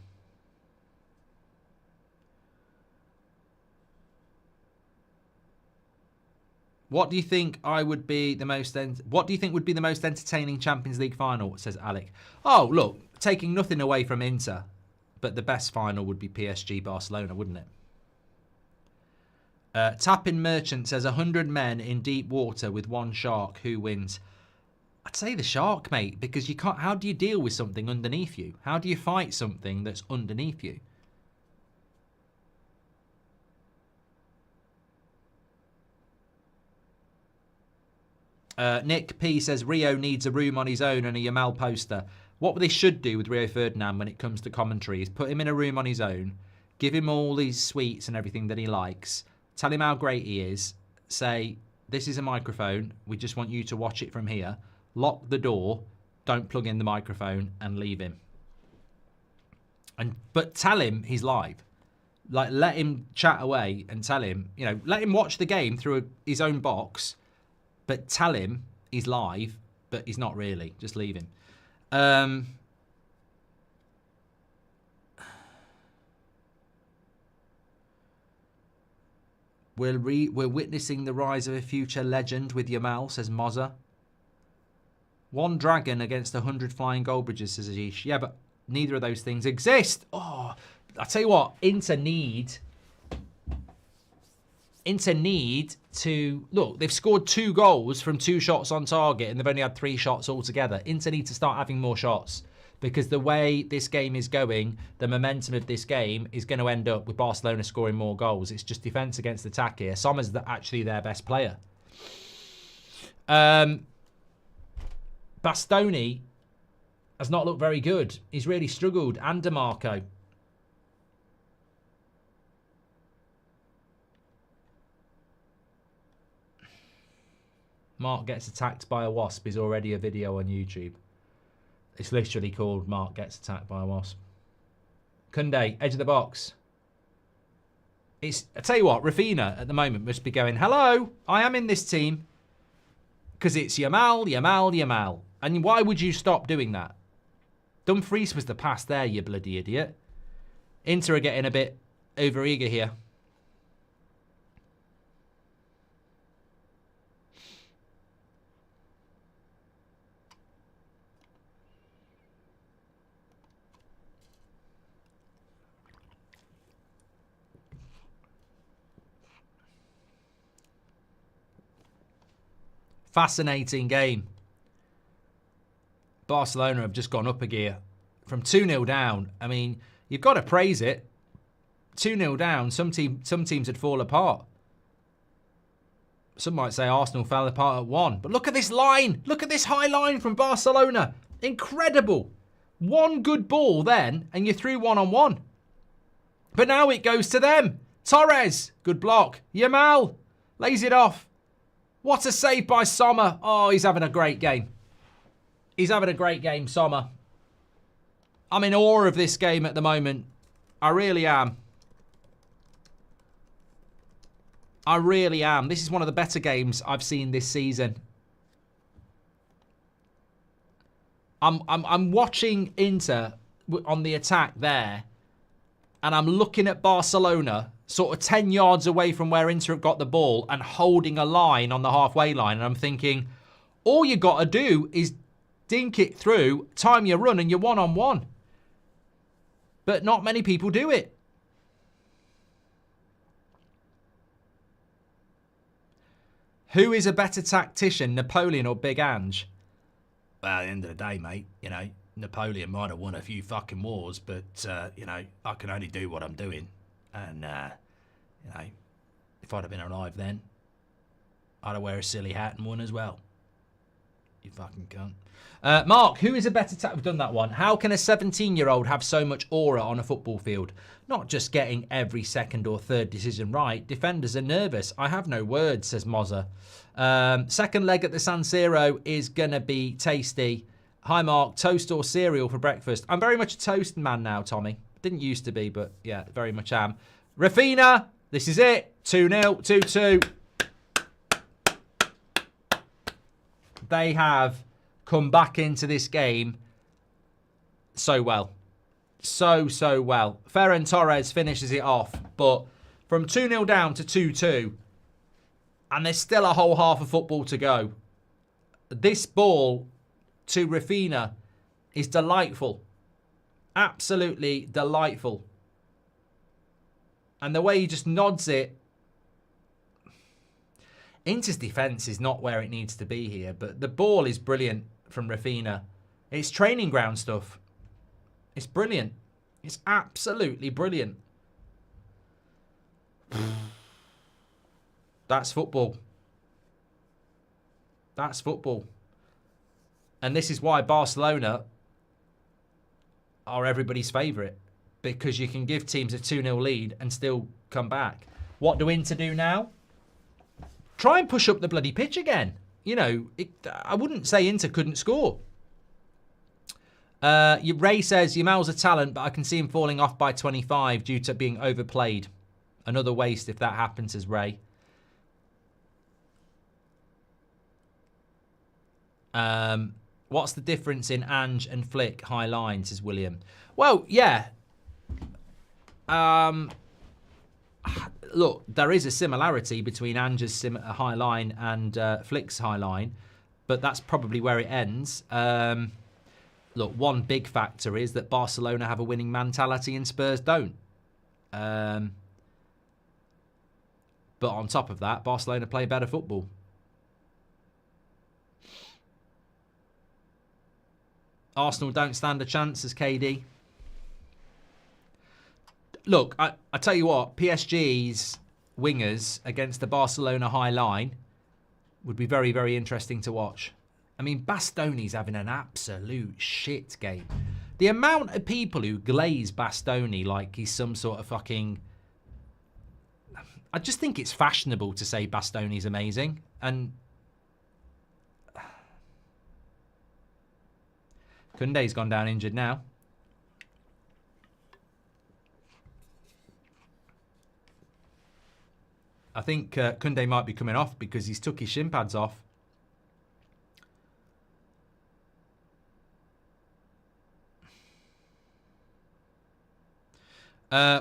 What do you think would be the most entertaining Champions League final? Says Alec. Oh, look, taking nothing away from Inter, but the best final would be PSG Barcelona, wouldn't it? Tapping Merchant says 100 men in deep water with one shark. Who wins? I'd say the shark, mate, because you can't. How do you deal with something underneath you? How do you fight something that's underneath you? Nick P says Rio needs a room on his own and a Yamal poster. What they should do with Rio Ferdinand when it comes to commentary is put him in a room on his own, give him all these sweets and everything that he likes, tell him how great he is, say, this is a microphone, we just want you to watch it from here, lock the door, don't plug in the microphone, and leave him. But tell him he's live. Like, let him chat away and tell him, you know, let him watch the game through his own box, but tell him he's live, but he's not really. Just leave him. We're witnessing the rise of a future legend with Yamal, says Mozza. One dragon against 100 flying Goldbridges, says Ajish. Yeah, but neither of those things exist. Oh, I tell you what, Inter need to... Look, they've scored 2 goals from 2 shots on target and they've only had 3 shots altogether. Inter need to start having more shots because the way this game is going, the momentum of this game is going to end up with Barcelona scoring more goals. It's just defence against attack here. Sommer's actually their best player. Bastoni has not looked very good. He's really struggled. And DeMarco. Mark gets attacked by a wasp is already a video on YouTube. It's literally called Mark gets attacked by a wasp. Kunde, edge of the box. I tell you what, Rafina at the moment must be going, hello, I am in this team. Because it's Yamal, Yamal, Yamal. And why would you stop doing that? Dumfries was the pass there, you bloody idiot. Inter are getting a bit overeager here. Fascinating game. Barcelona have just gone up a gear. From 2-0 down, I mean, you've got to praise it. 2-0 down, some teams would fall apart. Some might say Arsenal fell apart at 1. But look at this line. Look at this high line from Barcelona. Incredible. One good ball then, and you're through 1-on-1. But now it goes to them. Torres, good block. Yamal, lays it off. What a save by Sommer. Oh, he's having a great game. He's having a great game, Sommer. I'm in awe of this game at the moment. I really am. I really am. This is one of the better games I've seen this season. I'm watching Inter on the attack there, and I'm looking at Barcelona sort of 10 yards away from where Inter have got the ball and holding a line on the halfway line. And I'm thinking, all you got to do is dink it through, time your run, and you're 1-on-1. But not many people do it. Who is a better tactician, Napoleon or Big Ange? Well, at the end of the day, mate, you know, Napoleon might have won a few fucking wars, but, you know, I can only do what I'm doing. And, you know, if I'd have been alive then, I'd have wear a silly hat and won as well. You fucking cunt. Mark, who is a better We've done that one. How can a 17-year-old have so much aura on a football field? Not just getting every second or third decision right. Defenders are nervous. I have no words, says Mozza. Second leg at the San Siro is going to be tasty. Hi, Mark. Toast or cereal for breakfast? I'm very much a toast man now, Tommy. Didn't used to be, but yeah, very much am. Rafina, this is it. 2-0, 2-2. They have come back into this game so well. So well. Ferran Torres finishes it off, but from 2-0 down to 2-2, And there's still a whole half of football to go. This ball to Rafinha is delightful. Absolutely delightful. And the way he just nods it. Inter's defence is not where it needs to be here. But the ball is brilliant from Rafinha. It's training ground stuff. It's brilliant. It's absolutely brilliant. That's football. That's football. And this is why Barcelona are everybody's favourite. Because you can give teams a 2-0 lead and still come back. What do Inter do now? Try and push up the bloody pitch again. You know, I wouldn't say Inter couldn't score. Ray says, Yamal's a talent, but I can see him falling off by 25 due to being overplayed. Another waste if that happens, says Ray. What's the difference in Ange and Flick high line, says William. Well, yeah. Look, there is a similarity between Ange's high line and Flick's high line, but that's probably where it ends. Look, one big factor is that Barcelona have a winning mentality and Spurs don't. But on top of that, Barcelona play better football. Arsenal don't stand a chance, as KD. Look, I tell you what, PSG's wingers against the Barcelona high line would be very, very interesting to watch. I mean, Bastoni's having an absolute shit game. The amount of people who glaze Bastoni like he's some sort of fucking... I just think it's fashionable to say Bastoni's amazing. And Koundé's gone down injured now. I think Koundé might be coming off because he's took his shin pads off.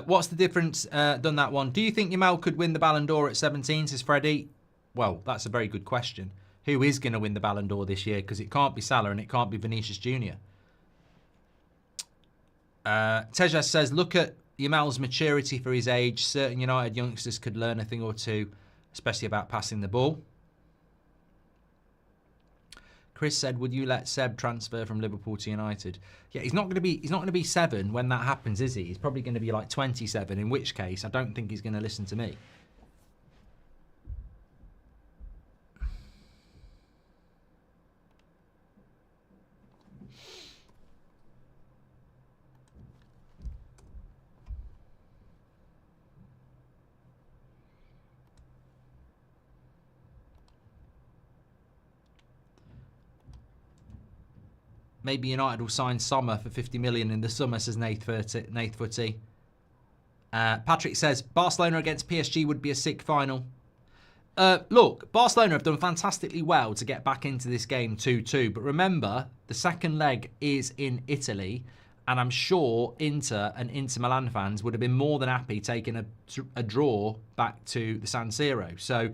What's the difference? Done that one. Do you think Yamal could win the Ballon d'Or at 17, says Freddie? Well, that's a very good question. Who is going to win the Ballon d'Or this year? Because it can't be Salah and it can't be Vinicius Jr. Tejas says, look at Yamal's maturity for his age. Certain United youngsters could learn a thing or two, especially about passing the ball. Chris said, would you let Seb transfer from Liverpool to United? Yeah, he's not going to be 7 when that happens, is he? He's probably going to be like 27, in which case I don't think he's going to listen to me. Maybe United will sign Sommer for 50 million in the summer, says Nath Footy. Patrick says, Barcelona against PSG would be a sick final. Look, Barcelona have done fantastically well to get back into this game 2-2. But remember, the second leg is in Italy. And I'm sure Inter and Inter Milan fans would have been more than happy taking a draw back to the San Siro. So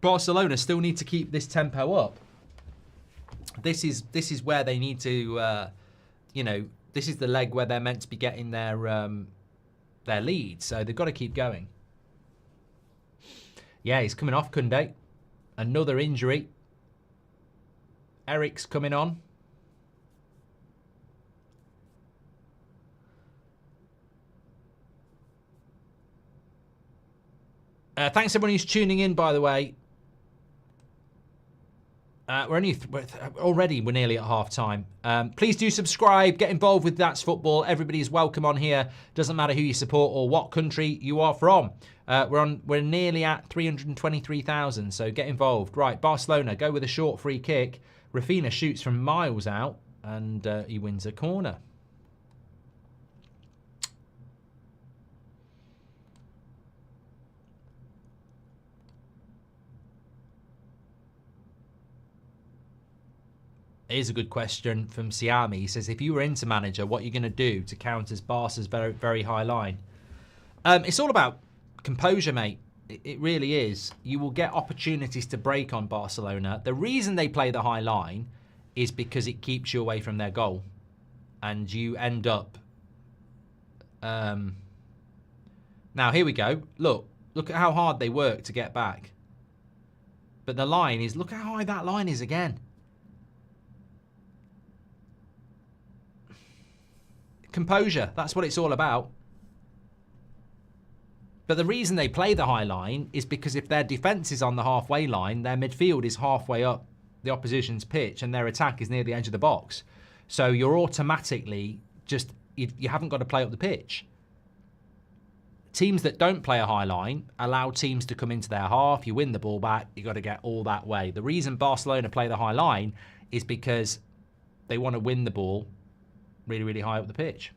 Barcelona still need to keep this tempo up. This is where they need to, this is the leg where they're meant to be getting their lead. So they've got to keep going. Yeah, he's coming off, Koundé. Another injury. Eric's coming on. Thanks everyone who's tuning in, by the way. We're nearly at half time. Please do subscribe, get involved with That's Football. Everybody is welcome on here. Doesn't matter who you support or what country you are from. We're nearly at 323,000, so get involved. Right, Barcelona go with a short free kick. Rafinha shoots from miles out and he wins a corner. Here's a good question from Siami. He says, if you were Inter manager, what are you going to do to counter Barca's very, very high line? It's all about composure, mate. It really is. You will get opportunities to break on Barcelona. The reason they play the high line is because it keeps you away from their goal. And you end up... now, here we go. Look at how hard they work to get back. But the line is... Look how high that line is again. Composure. That's what it's all about. But the reason they play the high line is because if their defence is on the halfway line, their midfield is halfway up the opposition's pitch and their attack is near the edge of the box. So you're automatically just... You haven't got to play up the pitch. Teams that don't play a high line allow teams to come into their half. You win the ball back. You've got to get all that way. The reason Barcelona play the high line is because they want to win the ball really, really high up the pitch.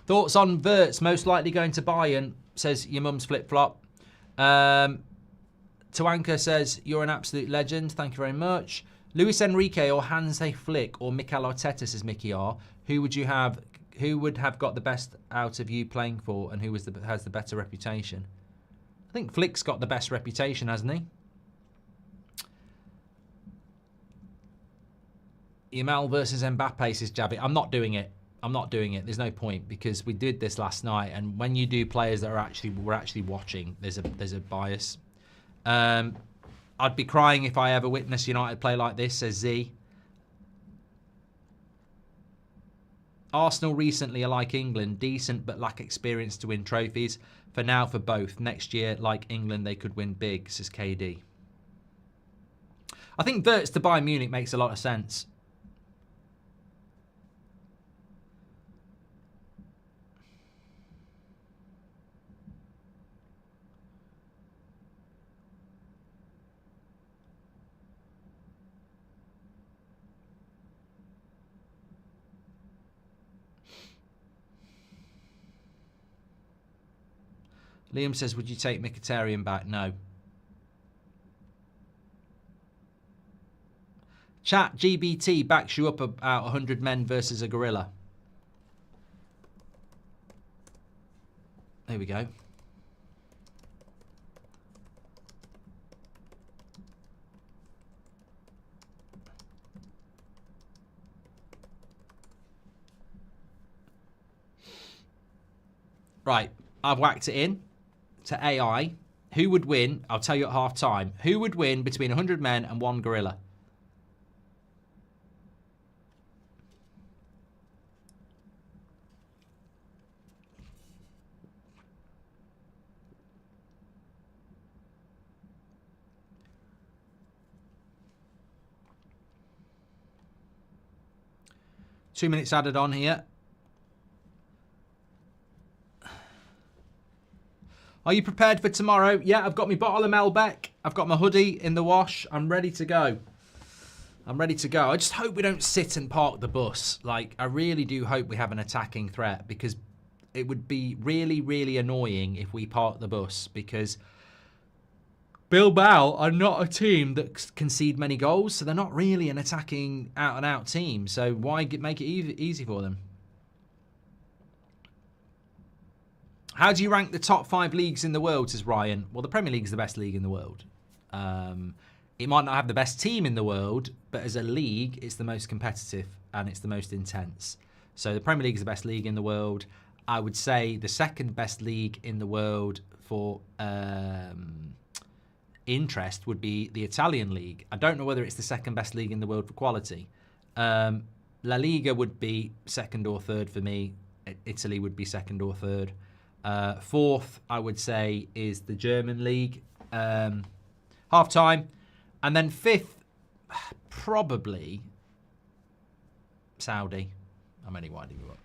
Thoughts on Wirtz most likely going to Bayern, says your mum's flip-flop. Tawanka says, you're an absolute legend. Thank you very much. Luis Enrique or Hansi Flick or Mikel Arteta, says Mickey R. Who would have got the best out of you playing for and who has the better reputation? I think Flick's got the best reputation, hasn't he? Yamal versus Mbappe, says Javi. I'm not doing it. I'm not doing it. There's no point because we did this last night, and when you do players that we're actually watching, there's a bias. I'd be crying if I ever witnessed United play like this, says Z. Arsenal recently are like England, decent but lack experience to win trophies. For now, for both. Next year, like England, they could win big, says KD. I think Wirtz to Bayern Munich makes a lot of sense. Liam says, would you take Mkhitaryan back? No. Chat GBT backs you up about 100 men versus a gorilla. There we go. Right, I've whacked it in to AI. Who would win? I'll tell you at half time. Who would win between 100 men and one gorilla? Two minutes added on here. Are you prepared for tomorrow? Yeah, I've got my bottle of Melbeck. I've got my hoodie in the wash. I'm ready to go. I'm ready to go. I just hope we don't sit and park the bus. Like, I really do hope we have an attacking threat because it would be really, really annoying if we park the bus because Bilbao are not a team that concede many goals, so they're not really an attacking out-and-out team. So why make it easy for them? How do you rank the top 5 leagues in the world, says Ryan? Well, the Premier League is the best league in the world. It might not have the best team in the world, but as a league, it's the most competitive and it's the most intense. So the Premier League is the best league in the world. I would say the second best league in the world for interest would be the Italian league. I don't know whether it's the second best league in the world for quality. La Liga would be second or third for me. Italy would be second or third. Fourth, I would say, is the German league. Half time. And then fifth, probably Saudi. I'm only winding you up.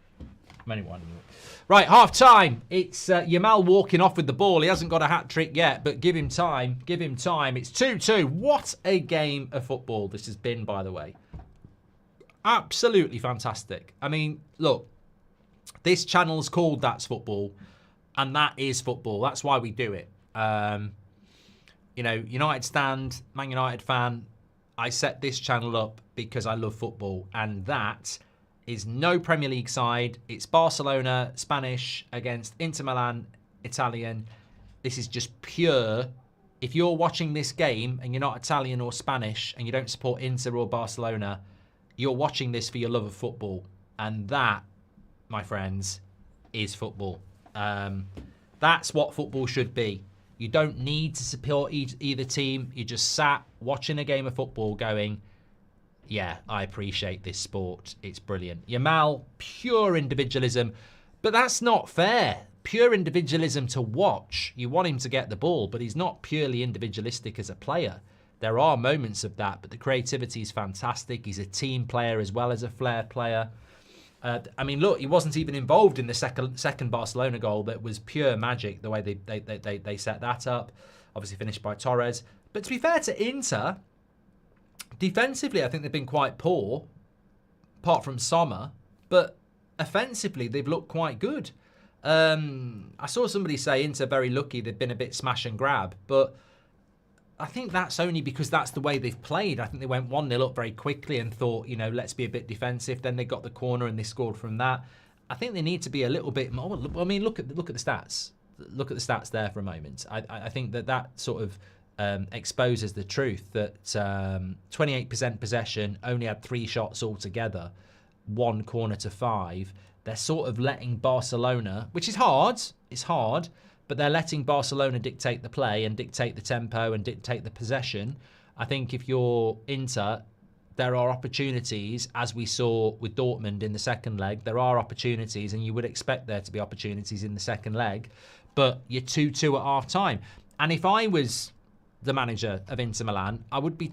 Right, half time. It's Yamal walking off with the ball. He hasn't got a hat trick yet, but give him time. Give him time. It's 2-2. What a game of football this has been, by the way. Absolutely fantastic. I mean, look, this channel's called That's Football, and that is football. That's why we do it. You know, United stand, Man United fan. I set this channel up because I love football, and that is no Premier League side. It's Barcelona, Spanish, against Inter Milan, Italian. This is just pure. If you're watching this game and you're not Italian or Spanish and you don't support Inter or Barcelona, you're watching this for your love of football. And that, my friends, is football. That's what football should be. You don't need to support either team. You just sat watching a game of football going, yeah, I appreciate this sport. It's brilliant. Yamal, pure individualism. But that's not fair. Pure individualism to watch. You want him to get the ball, but he's not purely individualistic as a player. There are moments of that, but the creativity is fantastic. He's a team player as well as a flair player. I mean, look, he wasn't even involved in the second Barcelona goal. That was pure magic, the way they set that up. Obviously finished by Torres. But to be fair to Inter, defensively, I think they've been quite poor, apart from Sommer. But offensively, they've looked quite good. I saw somebody say Inter very lucky they've been a bit smash and grab, but I think that's only because that's the way they've played. I think they went 1-0 up very quickly and thought, you know, let's be a bit defensive. Then they got the corner and they scored from that. I think they need to be a little bit more. I mean, look at the stats. Look at the stats there for a moment. I think that sort of exposes the truth that 28% possession, only had 3 shots altogether, 1 corner to 5. They're sort of letting Barcelona, which is hard. It's hard. But they're letting Barcelona dictate the play and dictate the tempo and dictate the possession. I think if you're Inter, there are opportunities, as we saw with Dortmund in the second leg. There are opportunities, and you would expect there to be opportunities in the second leg. But you're 2-2 at half time. And if I was the manager of Inter Milan, I'd be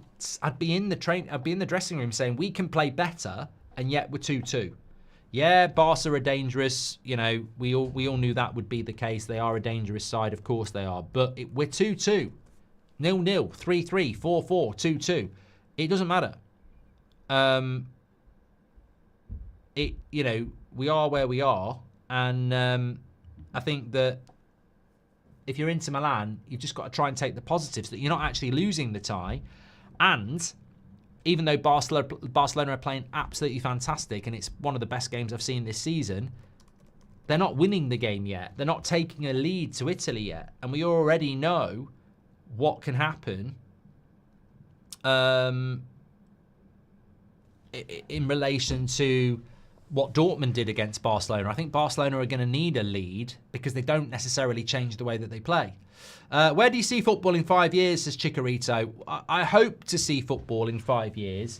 in the dressing room saying we can play better, and yet we're 2-2. Yeah, Barca are dangerous. You know, we all knew that would be the case. They are a dangerous side, of course they are. But we're 2-2, 0-0, 3-3, 4-4, 2-2. It doesn't matter. You know, we are where we are, and I think that if you're Inter Milan, you've just got to try and take the positives that you're not actually losing the tie, and even though Barcelona are playing absolutely fantastic and it's one of the best games I've seen this season, they're not winning the game yet. They're not taking a lead to Italy yet. And we already know what can happen in relation to what Dortmund did against Barcelona. I think Barcelona are going to need a lead because they don't necessarily change the way that they play. Where do you see football in 5 years, says Chikorito? I hope to see football in 5 years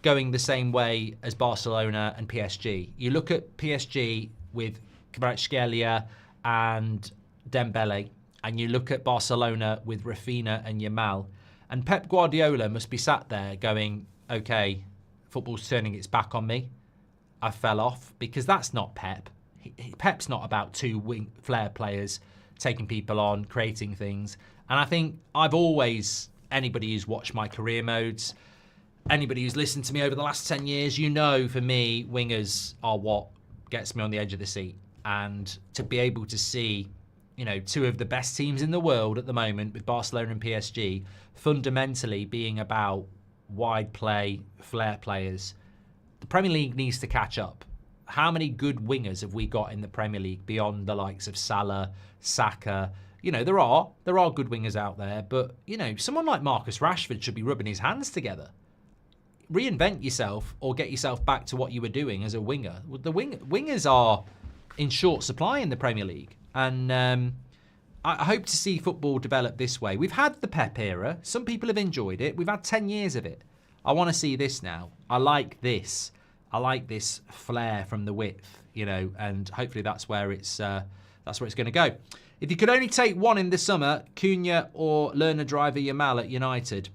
going the same way as Barcelona and PSG. You look at PSG with Kvaratskhelia and Dembele, and you look at Barcelona with Rafinha and Yamal, and Pep Guardiola must be sat there going, okay, football's turning its back on me. I fell off, because that's not Pep. Pep's not about 2 wing flair players taking people on, creating things. And I think anybody who's watched my career modes, anybody who's listened to me over the last 10 years, you know, for me, wingers are what gets me on the edge of the seat. And to be able to see, you know, 2 of the best teams in the world at the moment with Barcelona and PSG fundamentally being about wide play, flair players, the Premier League needs to catch up. How many good wingers have we got in the Premier League beyond the likes of Salah, Saka? You know, there are good wingers out there, but, you know, someone like Marcus Rashford should be rubbing his hands together. Reinvent yourself or get yourself back to what you were doing as a winger. The wingers are in short supply in the Premier League, and I hope to see football develop this way. We've had the Pep era. Some people have enjoyed it. We've had 10 years of it. I want to see this now. I like this. I like this flair from the width, you know, and hopefully that's where it's going to go. If you could only take one in the summer, Cunha or learner driver Yamal at United.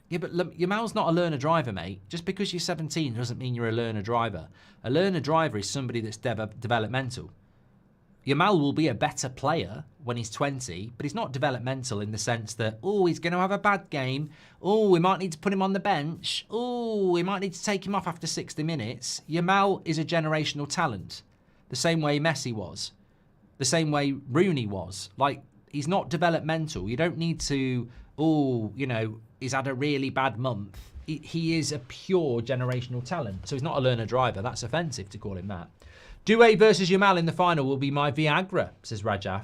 Yeah, but Yamal's not a learner driver, mate. Just because you're 17 doesn't mean you're a learner driver. A learner driver is somebody that's developmental. Yamal will be a better player when he's 20, but he's not developmental in the sense that, oh, he's going to have a bad game. Oh, we might need to put him on the bench. Oh, we might need to take him off after 60 minutes. Yamal is a generational talent, the same way Messi was, the same way Rooney was. Like, He's not developmental. You don't need to, he's had a really bad month. He is a pure generational talent. So he's not a learner driver. That's offensive to call him that. Doué versus Yamal in the final will be my Viagra, says Rajaf.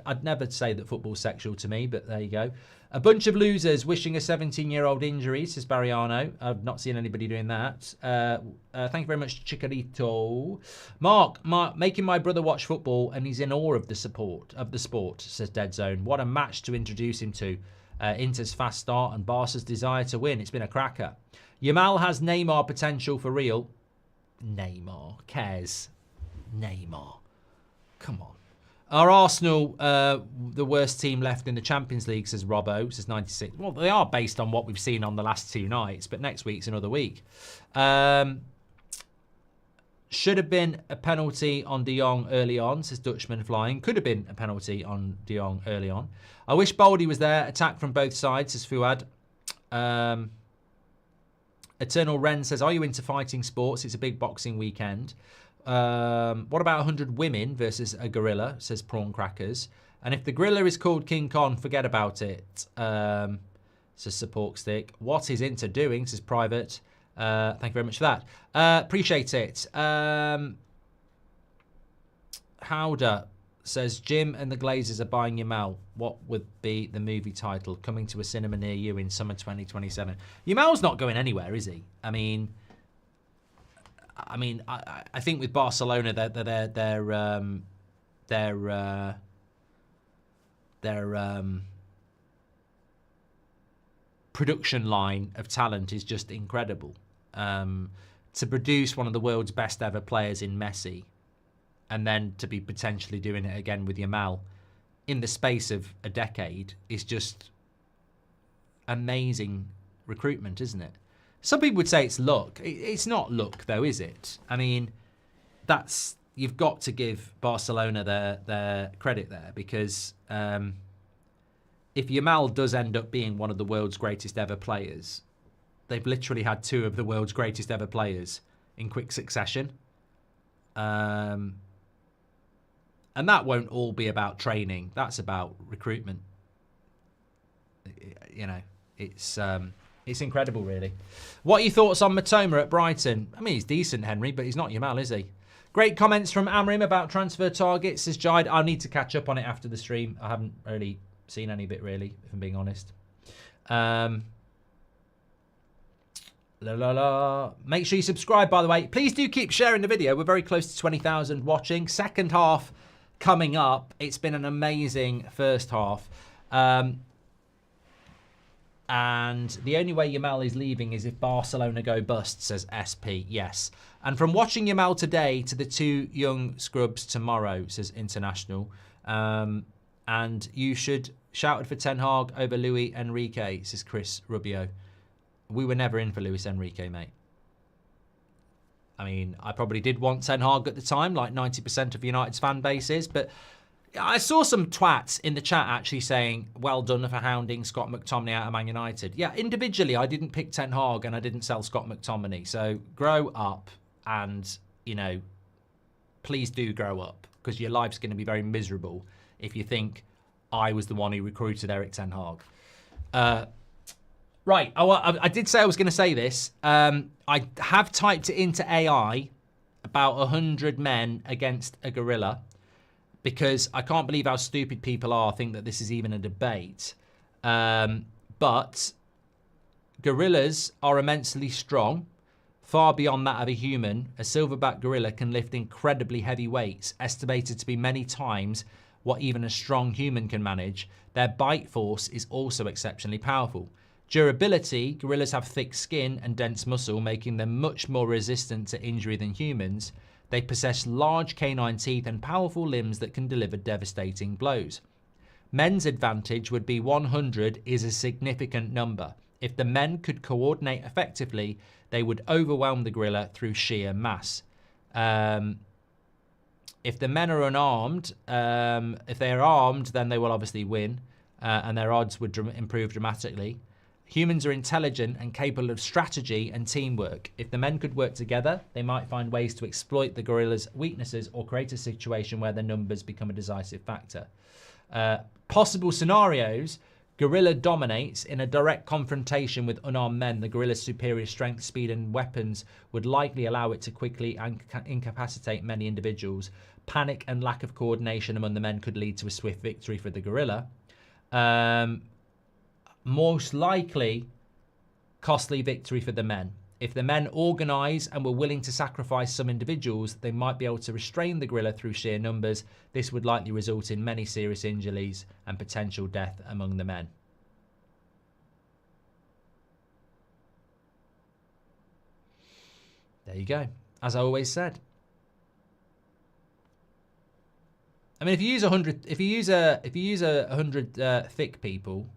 I'd never say that football's sexual to me, but there you go. A bunch of losers wishing a 17-year-old injury, says Barriano. I've not seen anybody doing that. Thank you very much, Chicarito. Mark, making my brother watch football, and he's in awe of the sport, says Dead Zone. What a match to introduce him to. Inter's fast start and Barca's desire to win. It's been a cracker. Yamal has Neymar potential for real. Neymar cares. Neymar. Come on. Are Arsenal the worst team left in the Champions League, says Robbo, says 96. Well, they are based on what we've seen on the last 2 nights, but next week's another week. Should have been a penalty on De Jong early on, says Dutchman Flying. Could have been a penalty on De Jong early on. I wish Baldy was there. Attack from both sides, says Fuad. Eternal Ren says, are you into fighting sports? It's a big boxing weekend. What about 100 women versus a gorilla, says Prawn Crackers. And if the gorilla is called King Kong, forget about it, says Support Stick. What is Inter doing, says Private. Thank you very much for that. Appreciate it. Howder says, Jim and the Glazers are buying Yamal. What would be the movie title? Coming to a cinema near you in summer 2027. Yamal's not going anywhere, is he? I mean, I think with Barcelona, their production line of talent is just incredible. To produce one of the world's best ever players in Messi, and then to be potentially doing it again with Yamal in the space of a decade is just amazing recruitment, isn't it? Some people would say it's luck. It's not luck, though, is it? I mean, you've got to give Barcelona their credit there, because if Yamal does end up being one of the world's greatest ever players, they've literally had 2 of the world's greatest ever players in quick succession. And that won't all be about training. That's about recruitment. It's incredible, really. What are your thoughts on Matoma at Brighton? I mean, he's decent, Henry, but he's not Yamal, is he? Great comments from Amrim about transfer targets, says Jide. I'll need to catch up on it after the stream. I haven't really seen any bit, really, if I'm being honest. Make sure you subscribe, by the way. Please do keep sharing the video. We're very close to 20,000 watching. Second half coming up. It's been an amazing first half. And the only way Yamal is leaving is if Barcelona go bust, says SP. Yes. And from watching Yamal today to the 2 young scrubs tomorrow, says International. And you should shout for Ten Hag over Luis Enrique, says Chris Rubio. We were never in for Luis Enrique, mate. I mean, I probably did want Ten Hag at the time, like 90% of United's fan base is, but I saw some twats in the chat actually saying, well done for hounding Scott McTominay out of Man United. Yeah, individually, I didn't pick Ten Hag and I didn't sell Scott McTominay. So grow up and, please do grow up, because your life's going to be very miserable if you think I was the one who recruited Eric Ten Hag. Right, I did say I was going to say this. I have typed it into AI about 100 men against a gorilla, because I can't believe how stupid people are, think that this is even a debate. But gorillas are immensely strong, far beyond that of a human. A silverback gorilla can lift incredibly heavy weights, estimated to be many times what even a strong human can manage. Their bite force is also exceptionally powerful. Durability, gorillas have thick skin and dense muscle, making them much more resistant to injury than humans. They possess large canine teeth and powerful limbs that can deliver devastating blows. Men's advantage would be 100 is a significant number. If the men could coordinate effectively, they would overwhelm the gorilla through sheer mass. If the men are unarmed, if they are armed, then they will obviously win, and their odds would improve dramatically. Humans are intelligent and capable of strategy and teamwork. If the men could work together, they might find ways to exploit the gorilla's weaknesses or create a situation where their numbers become a decisive factor. Possible scenarios: gorilla dominates in a direct confrontation with unarmed men. The gorilla's superior strength, speed, and weapons would likely allow it to quickly incapacitate many individuals. Panic and lack of coordination among the men could lead to a swift victory for the gorilla. Most likely, costly victory for the men. If the men organise and were willing to sacrifice some individuals, they might be able to restrain the gorilla through sheer numbers. This would likely result in many serious injuries and potential death among the men. There you go. As I always said. I mean, if you use 100, if you use 100 thick people,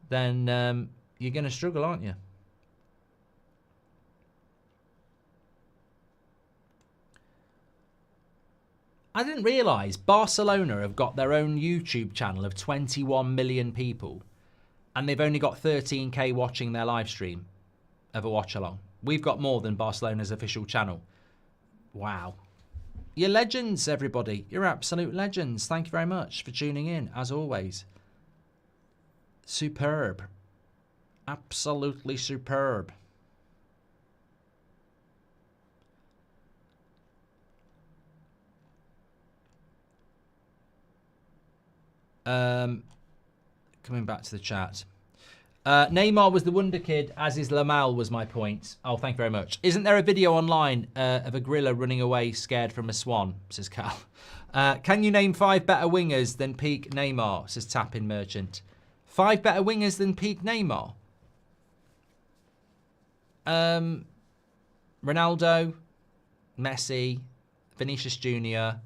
then you're going to struggle, aren't you? I didn't realise Barcelona have got their own YouTube channel of 21 million people, and they've only got 13k watching their live stream of a watch-along. We've got more than Barcelona's official channel. Wow. You're legends, everybody. You're absolute legends. Thank you very much for tuning in, as always. Superb. Absolutely superb. Coming back to the chat. Neymar was the wonder kid, as is Lamal, was my point. Oh, thank you very much. Isn't there a video online of a gorilla running away scared from a swan, says Cal. Can you name 5 better wingers than peak Neymar, says Tapping Merchant. 5 better wingers than peak Neymar? Ronaldo, Messi, Vinicius Jr.,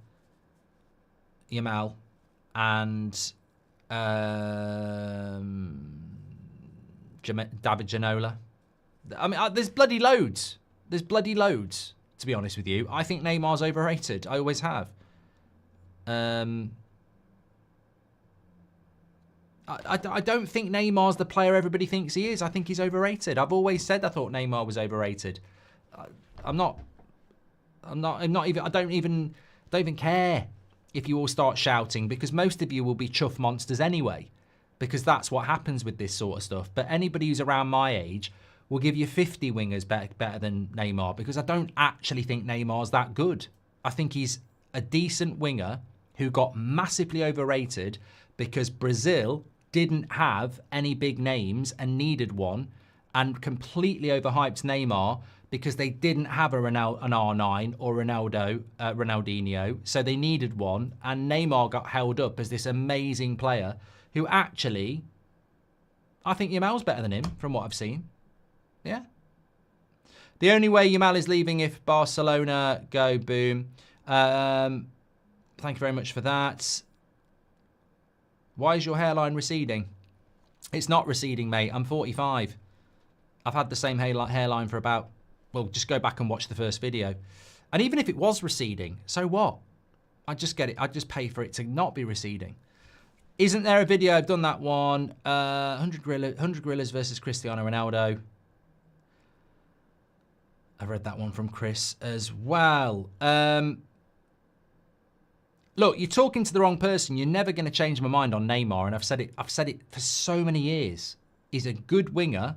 Yamal, and David Ginola. I mean, there's bloody loads. There's bloody loads, to be honest with you. I think Neymar's overrated. I always have. I don't think Neymar's the player everybody thinks he is. I think he's overrated. I've always said I thought Neymar was overrated. I don't even care if you all start shouting, because most of you will be chuff monsters anyway, because that's what happens with this sort of stuff. But anybody who's around my age will give you 50 wingers better than Neymar, because I don't actually think Neymar's that good. I think he's a decent winger who got massively overrated because Brazil didn't have any big names and needed one, and completely overhyped Neymar because they didn't have an R9 or Ronaldinho, so they needed one, and Neymar got held up as this amazing player who actually, I think Yamal's better than him from what I've seen. Yeah. The only way Yamal is leaving if Barcelona go boom. Thank you very much for that. Why is your hairline receding? It's not receding, mate. I'm 45. I've had the same hairline for about... Well, just go back and watch the first video. And even if it was receding, so what? I just get it. I just pay for it to not be receding. Isn't there a video? I've done that one. 100 Gorillas versus Cristiano Ronaldo. I've read that one from Chris as well. Look, you're talking to the wrong person. You're never going to change my mind on Neymar, and I've said it for so many years. He's a good winger,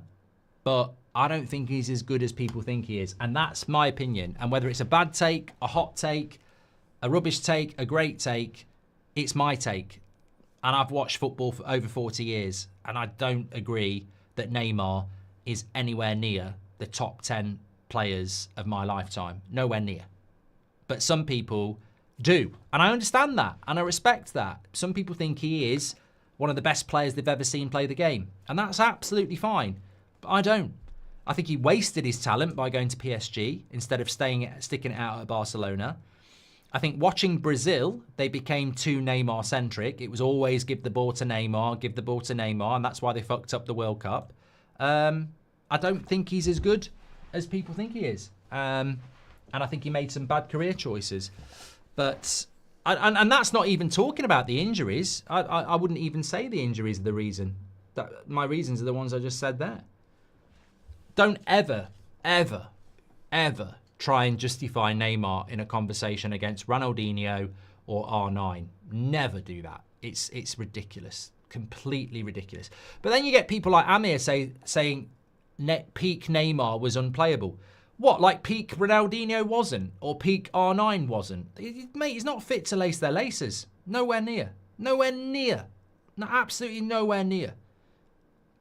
but I don't think he's as good as people think he is. And that's my opinion. And whether it's a bad take, a hot take, a rubbish take, a great take, it's my take. And I've watched football for over 40 years, and I don't agree that Neymar is anywhere near the top 10 players of my lifetime. Nowhere near. But some people do. And I understand that, and I respect that. Some people think he is one of the best players they've ever seen play the game. And that's absolutely fine. But I don't. I think he wasted his talent by going to PSG instead of sticking it out at Barcelona. I think watching Brazil, they became too Neymar-centric. It was always give the ball to Neymar, give the ball to Neymar, and that's why they fucked up the World Cup. I don't think he's as good as people think he is. And I think he made some bad career choices. But, and that's not even talking about the injuries. I wouldn't even say the injuries are the reason. My reasons are the ones I just said there. Don't ever, ever, ever try and justify Neymar in a conversation against Ronaldinho or R9. Never do that. It's ridiculous. Completely ridiculous. But then you get people like Amir saying peak Neymar was unplayable. What, like peak Ronaldinho wasn't? Or peak R9 wasn't? Mate, he's not fit to lace their laces. Nowhere near. Nowhere near. No, absolutely nowhere near.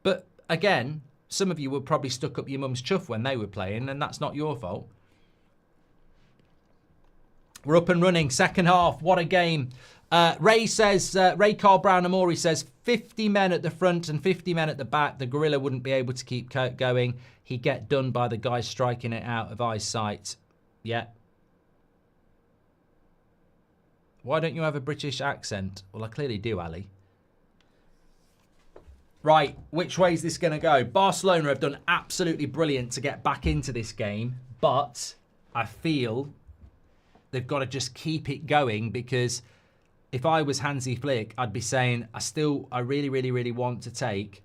But again, some of you were probably stuck up your mum's chuff when they were playing, and that's not your fault. We're up and running. Second half. What a game. Ray says, Ray Carl Brown Amori says, 50 men at the front and 50 men at the back. The gorilla wouldn't be able to keep going. He'd get done by the guys striking it out of eyesight. Yeah. Why don't you have a British accent? Well, I clearly do, Ali. Right, which way is this going to go? Barcelona have done absolutely brilliant to get back into this game, but I feel they've got to just keep it going, because if I was Hansi Flick, I'd be saying, I really, really, really want to take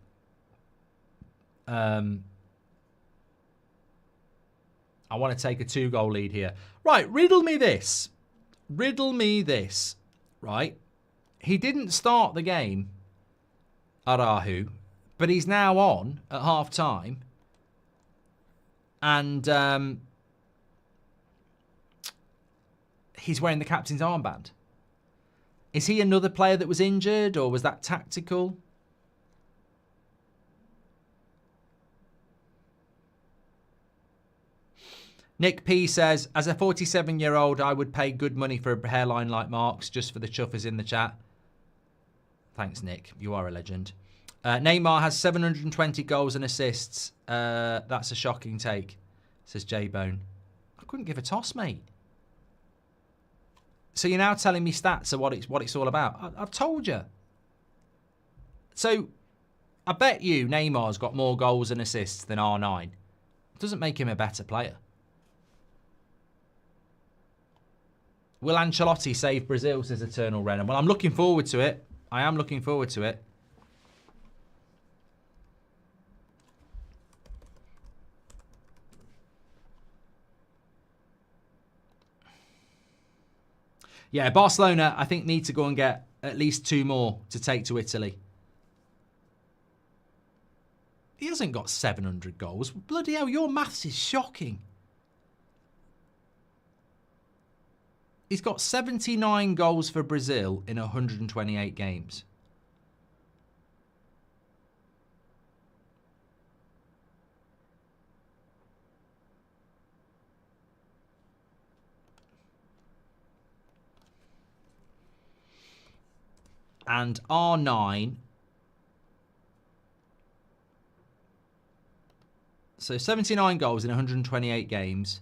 I want to take a 2-goal lead here. Right, riddle me this. Riddle me this. Right. He didn't start the game, Arahu, but he's now on at half-time. And he's wearing the captain's armband. Is he another player that was injured, or was that tactical? Nick P says, as a 47-year-old, I would pay good money for a hairline like Mark's, just for the chuffers in the chat. Thanks, Nick. You are a legend. Neymar has 720 goals and assists. That's a shocking take, says J-Bone. I couldn't give a toss, mate. So you're now telling me stats are what it's all about. I've told you. So I bet you Neymar's got more goals and assists than R9. It doesn't make him a better player. Will Ancelotti save Brazil, says Eternal Renner? Well, I'm looking forward to it. I am looking forward to it. Yeah, Barcelona, I think, need to go and get at least 2 more to take to Italy. He hasn't got 700 goals. Bloody hell, your maths is shocking. He's got 79 goals for Brazil in 128 games. And R9. So 79 goals in 128 games.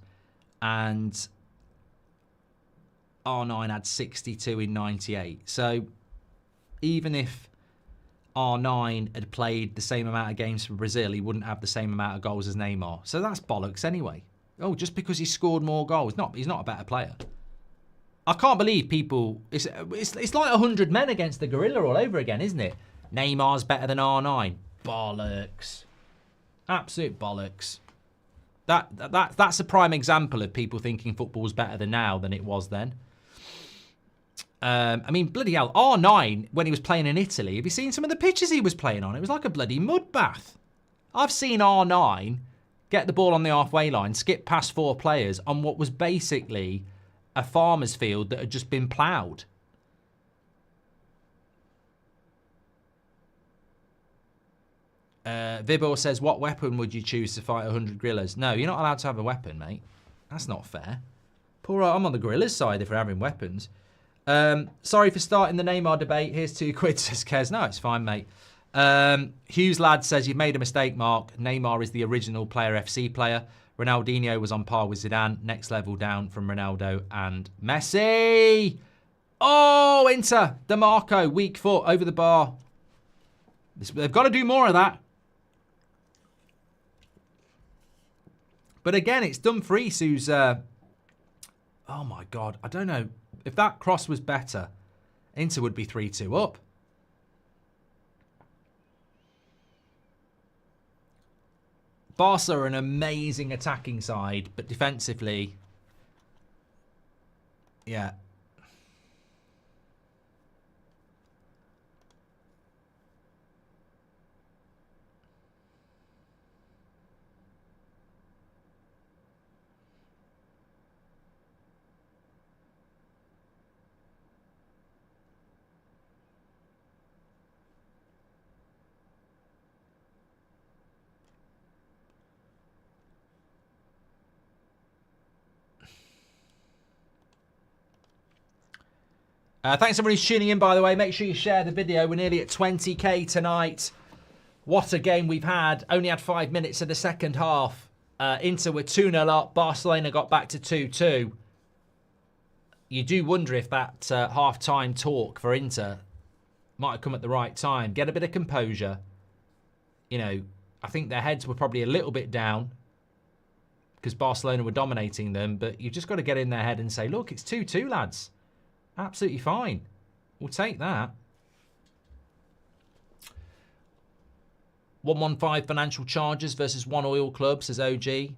And R9 had 62 in 98. So even if R9 had played the same amount of games for Brazil, he wouldn't have the same amount of goals as Neymar. So that's bollocks anyway. Oh, just because he scored more goals. He's not a better player. I can't believe people... It's like 100 men against the gorilla all over again, isn't it? Neymar's better than R9. Bollocks. Absolute bollocks. That's a prime example of people thinking football's better than now than it was then. I mean, bloody hell, R9, when he was playing in Italy, have you seen some of the pitches he was playing on? It was like a bloody mud bath. I've seen R9 get the ball on the halfway line, skip past 4 players on what was basically a farmer's field that had just been ploughed. Vibor says, what weapon would you choose to fight 100 gorillas? No, you're not allowed to have a weapon, mate. That's not fair. Poor, I'm on the gorillas side if we're having weapons. Sorry for starting the Neymar debate. Here's 2 quid, says Kez. No, it's fine, mate. Hughes Lad says, you've made a mistake, Mark. Neymar is the original Player FC player. Ronaldinho was on par with Zidane. Next level down from Ronaldo and Messi. Oh, Inter. DeMarco, weak foot, over the bar. They've got to do more of that. But again, it's Dumfries who's... oh, my God. I don't know. If that cross was better, Inter would be 3-2 up. Barca are an amazing attacking side, but defensively, yeah. Thanks everybody who's tuning in, by the way. Make sure you share the video. We're nearly at 20k tonight. What a game we've had. Only had 5 minutes of the second half. Inter were 2-0 up. Barcelona got back to 2-2. You do wonder if that half-time talk for Inter might have come at the right time. Get a bit of composure. You know, I think their heads were probably a little bit down because Barcelona were dominating them. But you've just got to get in their head and say, look, it's 2-2, lads. Absolutely fine. We'll take that. 115 financial charges versus one oil club, says OG.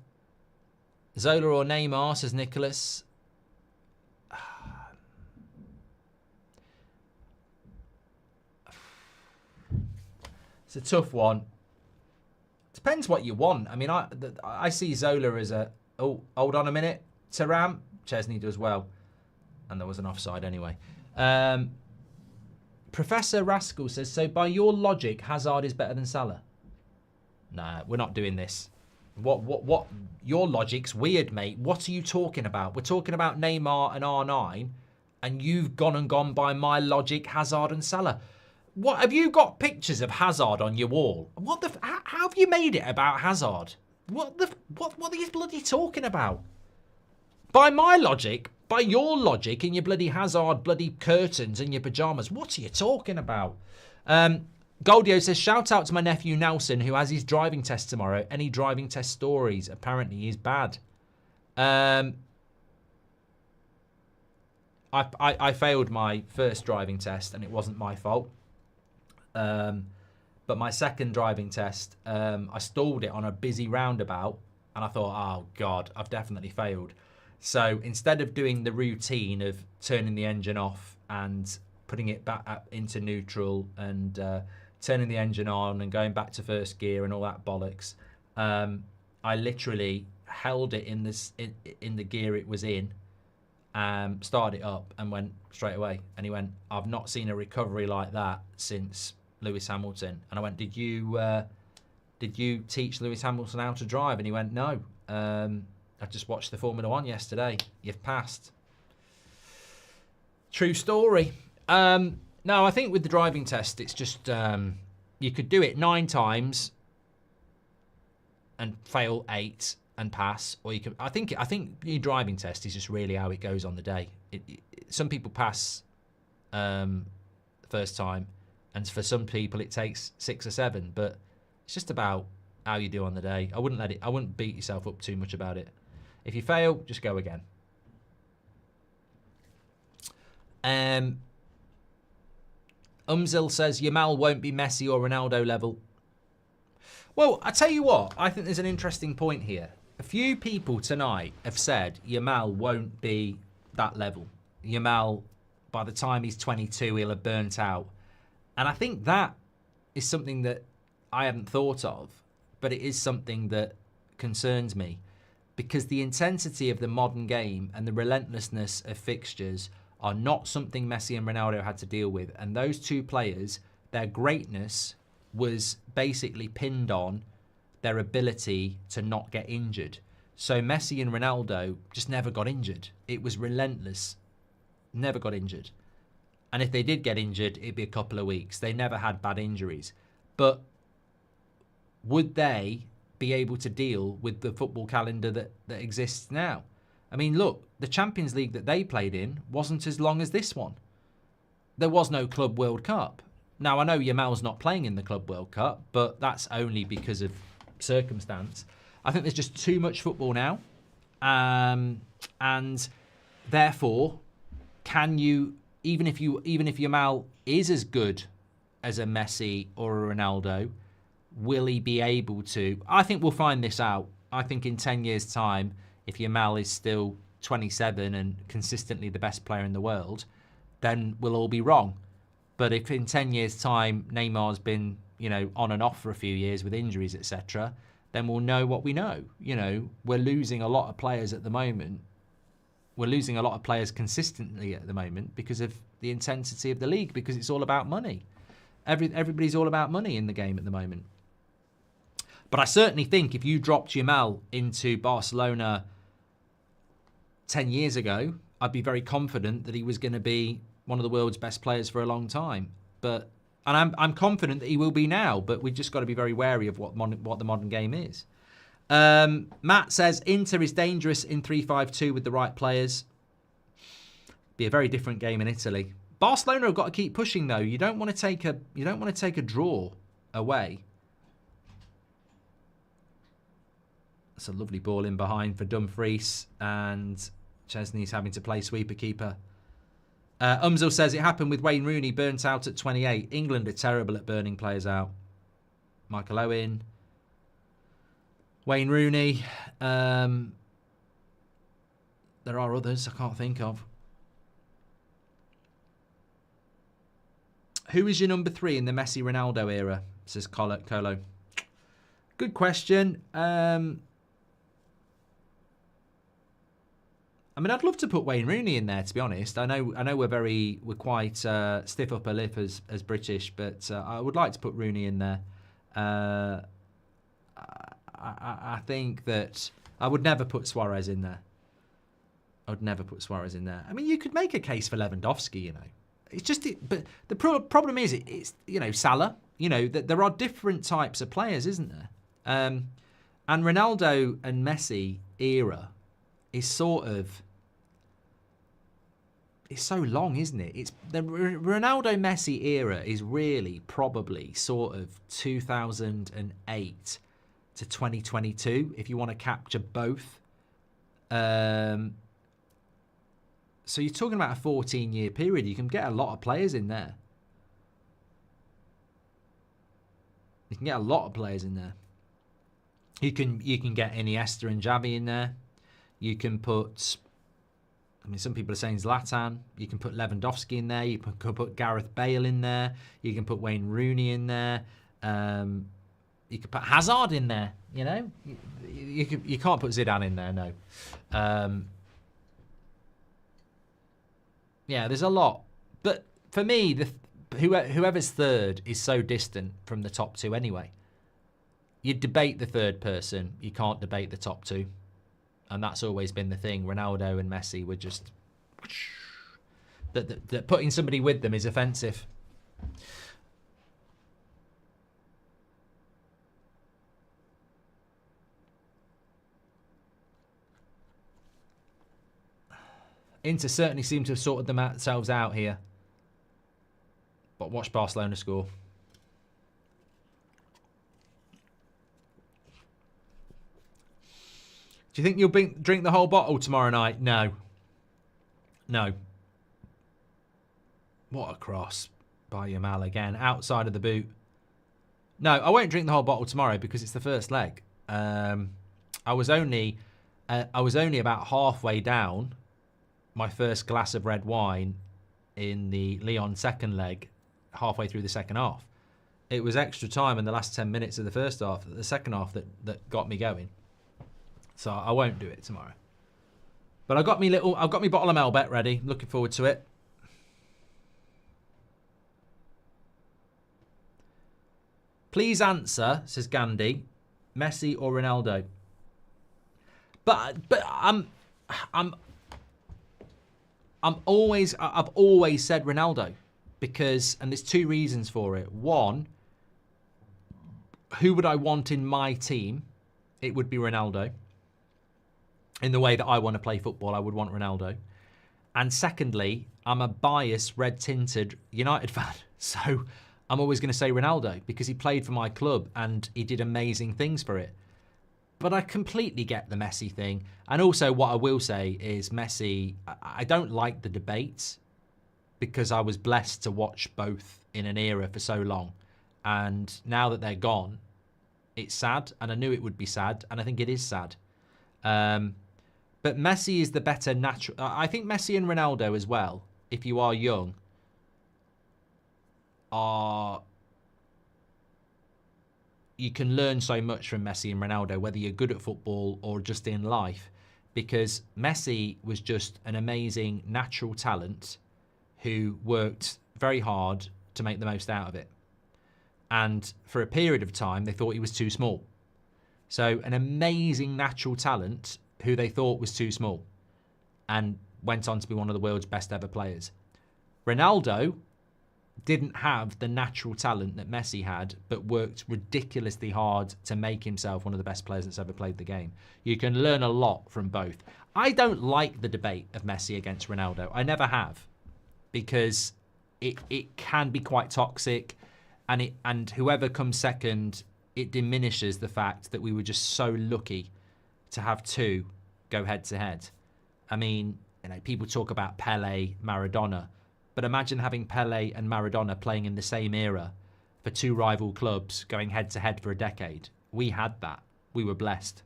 Zola or Neymar, says Nicholas. It's a tough one. Depends what you want. I mean, I see Zola as a... Oh, hold on a minute. Thuram. Chesney does well. And there was an offside anyway. Professor Rascal says, so by your logic, Hazard is better than Salah? Nah, we're not doing this. What? Your logic's weird, mate. What are you talking about? We're talking about Neymar and R9, and you've gone by my logic, Hazard and Salah. What, have you got pictures of Hazard on your wall? How have you made it about Hazard? What are you bloody talking about? By my logic, by your logic and your bloody Hazard bloody curtains and your pyjamas, what are you talking about? Goldio says, shout out to my nephew Nelson, who has his driving test tomorrow. Any driving test stories? Apparently he's bad. I failed my first driving test and it wasn't my fault. But my second driving test, I stalled it on a busy roundabout and I thought, oh God, I've definitely failed. So instead of doing the routine of turning the engine off and putting it back up into neutral and turning the engine on and going back to first gear and all that bollocks, I literally held it in the gear it was in, started it up and went straight away. And he went, I've not seen a recovery like that since Lewis Hamilton. And I went, did you teach Lewis Hamilton how to drive? And he went, no. I just watched the Formula 1 yesterday. You've passed. True story. No, I think with the driving test, it's just you could do it 9 times and fail 8 and pass, or you could. I think your driving test is just really how it goes on the day. Some people pass the first time, and for some people it takes 6 or 7. But it's just about how you do on the day. I wouldn't beat yourself up too much about it. If you fail, just go again. Umzil says Yamal won't be Messi or Ronaldo level. Well, I tell you what, I think there's an interesting point here. A few people tonight have said Yamal won't be that level. Yamal, by the time he's 22, he'll have burnt out. And I think that is something that I hadn't thought of, but it is something that concerns me. Because the intensity of the modern game and the relentlessness of fixtures are not something Messi and Ronaldo had to deal with. And those two players, their greatness was basically pinned on their ability to not get injured. So Messi and Ronaldo just never got injured. It was relentless. Never got injured. And if they did get injured, it'd be a couple of weeks. They never had bad injuries. But would they be able to deal with the football calendar that exists now? I mean, look, the Champions League that they played in wasn't as long as this one. There was no Club World Cup. Now, I know Yamal's not playing in the Club World Cup, but that's only because of circumstance. I think there's just too much football now. And therefore, can you, even if Yamal is as good as a Messi or a Ronaldo, will he be able to? I think we'll find this out. I think in 10 years' time, if Yamal is still 27 and consistently the best player in the world, then we'll all be wrong. But if in 10 years' time Neymar's been, on and off for a few years with injuries, etc., then we'll know what we know. We're losing a lot of players at the moment. We're losing a lot of players consistently at the moment because of the intensity of the league, because it's all about money. Everybody's all about money in the game at the moment. But I certainly think if you dropped Yamal into Barcelona 10 years ago, I'd be very confident that he was going to be one of the world's best players for a long time. And I'm confident that he will be now, but we've just got to be very wary of what the modern game is. Matt says Inter is dangerous in 3-5-2 with the right players. Be a very different game in Italy. Barcelona have got to keep pushing though. You don't want to take a draw away. That's a lovely ball in behind for Dumfries, and Chesney's having to play sweeper keeper. Umzil says it happened with Wayne Rooney, burnt out at 28. England are terrible at burning players out. Michael Owen. Wayne Rooney. There are others I can't think of. Who is your number 3 in the Messi-Ronaldo era? Says Colo. Good question. I mean, I'd love to put Wayne Rooney in there, to be honest. I know we're quite stiff upper lip as British, but I would like to put Rooney in there. I think that I would never put Suarez in there. I would never put Suarez in there. I mean, you could make a case for Lewandowski, you know. It's just, but the problem is, it's Salah. You know, that there are different types of players, isn't there? And Ronaldo and Messi era is sort of, it's so long, isn't it? It's the Ronaldo-Messi era is really probably sort of 2008 to 2022, if you want to capture both. So you're talking about a 14-year period. You can get a lot of players in there. You can get a lot of players in there. You can get Iniesta and Xavi in there. You can put, I mean, some people are saying Zlatan. You can put Lewandowski in there. You can put Gareth Bale in there. You can put Wayne Rooney in there. You can put Hazard in there. You know, you can't put Zidane in there. No. Yeah, there's a lot. But for me, whoever's third is so distant from the top two anyway. You debate the third person. You can't debate the top two. And that's always been the thing. Ronaldo and Messi were just... That putting somebody with them is offensive. Inter certainly seem to have sorted themselves out here. But watch Barcelona score. Do you think you'll drink the whole bottle tomorrow night? No. No. What a cross by Yamal again, outside of the boot. No, I won't drink the whole bottle tomorrow because it's the first leg. I was only about halfway down my first glass of red wine in the Lyon second leg, halfway through the second half. It was extra time in the last 10 minutes of the first half, the second half that got me going. So I won't do it tomorrow. But I've got me bottle of Melbeck ready. Looking forward to it. Please answer, says Gandhi, Messi or Ronaldo. But I've always said Ronaldo because, and there's two reasons for it. One, who would I want in my team? It would be Ronaldo. In the way that I want to play football, I would want Ronaldo. And secondly, I'm a biased, red-tinted United fan. So I'm always going to say Ronaldo because he played for my club and he did amazing things for it. But I completely get the Messi thing. And also what I will say is Messi, I don't like the debates because I was blessed to watch both in an era for so long. And now that they're gone, it's sad. And I knew it would be sad. And I think it is sad. But Messi is the better natural. I think Messi and Ronaldo as well, if you are young, you can learn so much from Messi and Ronaldo, whether you're good at football or just in life, because Messi was just an amazing natural talent who worked very hard to make the most out of it. And for a period of time, they thought he was too small. So an amazing natural talent who they thought was too small and went on to be one of the world's best ever players. Ronaldo didn't have the natural talent that Messi had, but worked ridiculously hard to make himself one of the best players that's ever played the game. You can learn a lot from both. I don't like the debate of Messi against Ronaldo. I never have, because it can be quite toxic, and whoever comes second, it diminishes the fact that we were just so lucky to have two go head to head. I mean, people talk about Pele, Maradona, but imagine having Pele and Maradona playing in the same era for two rival clubs going head to head for a decade. We had that. We were blessed.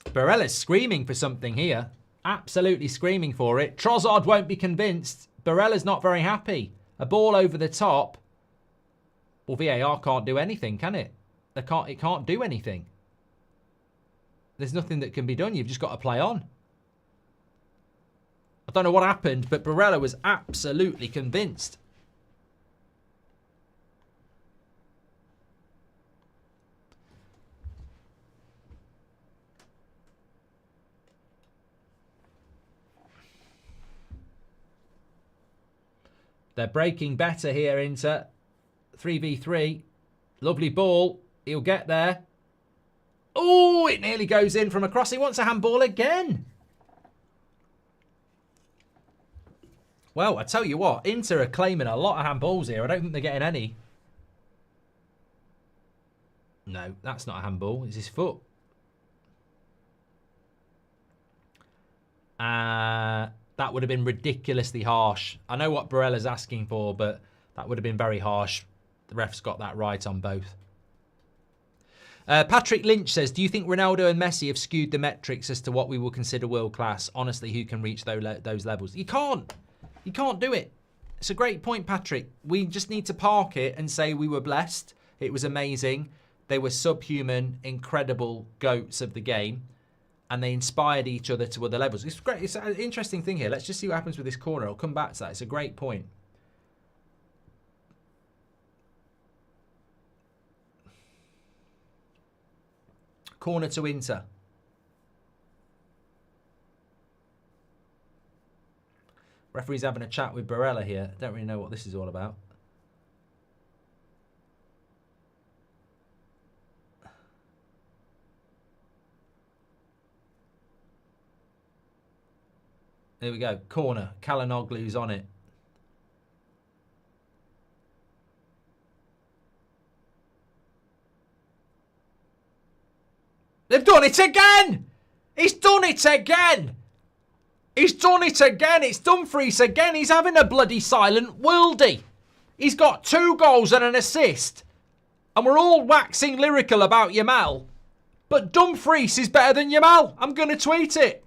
Barella's screaming for something here. Absolutely screaming for it. Trossard won't be convinced. Barella's not very happy. A ball over the top. Well, VAR can't do anything, can it? It can't do anything. There's nothing that can be done. You've just got to play on. I don't know what happened, but Barella was absolutely convinced. They're breaking better here, Inter. 3v3. Lovely ball. He'll get there. Oh, it nearly goes in from across. He wants a handball again. Well, I tell you what, Inter are claiming a lot of handballs here. I don't think they're getting any. No, that's not a handball. It's his foot. That would have been ridiculously harsh. I know what Barella's asking for, but that would have been very harsh. The ref's got that right on both. Patrick Lynch says, do you think Ronaldo and Messi have skewed the metrics as to what we will consider world class? Honestly, who can reach those levels? You can't. You can't do it. It's a great point, Patrick. We just need to park it and say we were blessed. It was amazing. They were subhuman, incredible goats of the game. And they inspired each other to other levels. It's great. It's an interesting thing here. Let's just see what happens with this corner. I'll come back to that. It's a great point. Corner to Inter. Referee's having a chat with Barella here. Don't really know what this is all about. There we go. Corner. Kalinoglu's on it. They've done it again! He's done it again! He's done it again. It's Dumfries again. He's having a bloody silent worldie. He's got 2 goals and an assist. And we're all waxing lyrical about Yamal. But Dumfries is better than Yamal. I'm going to tweet it.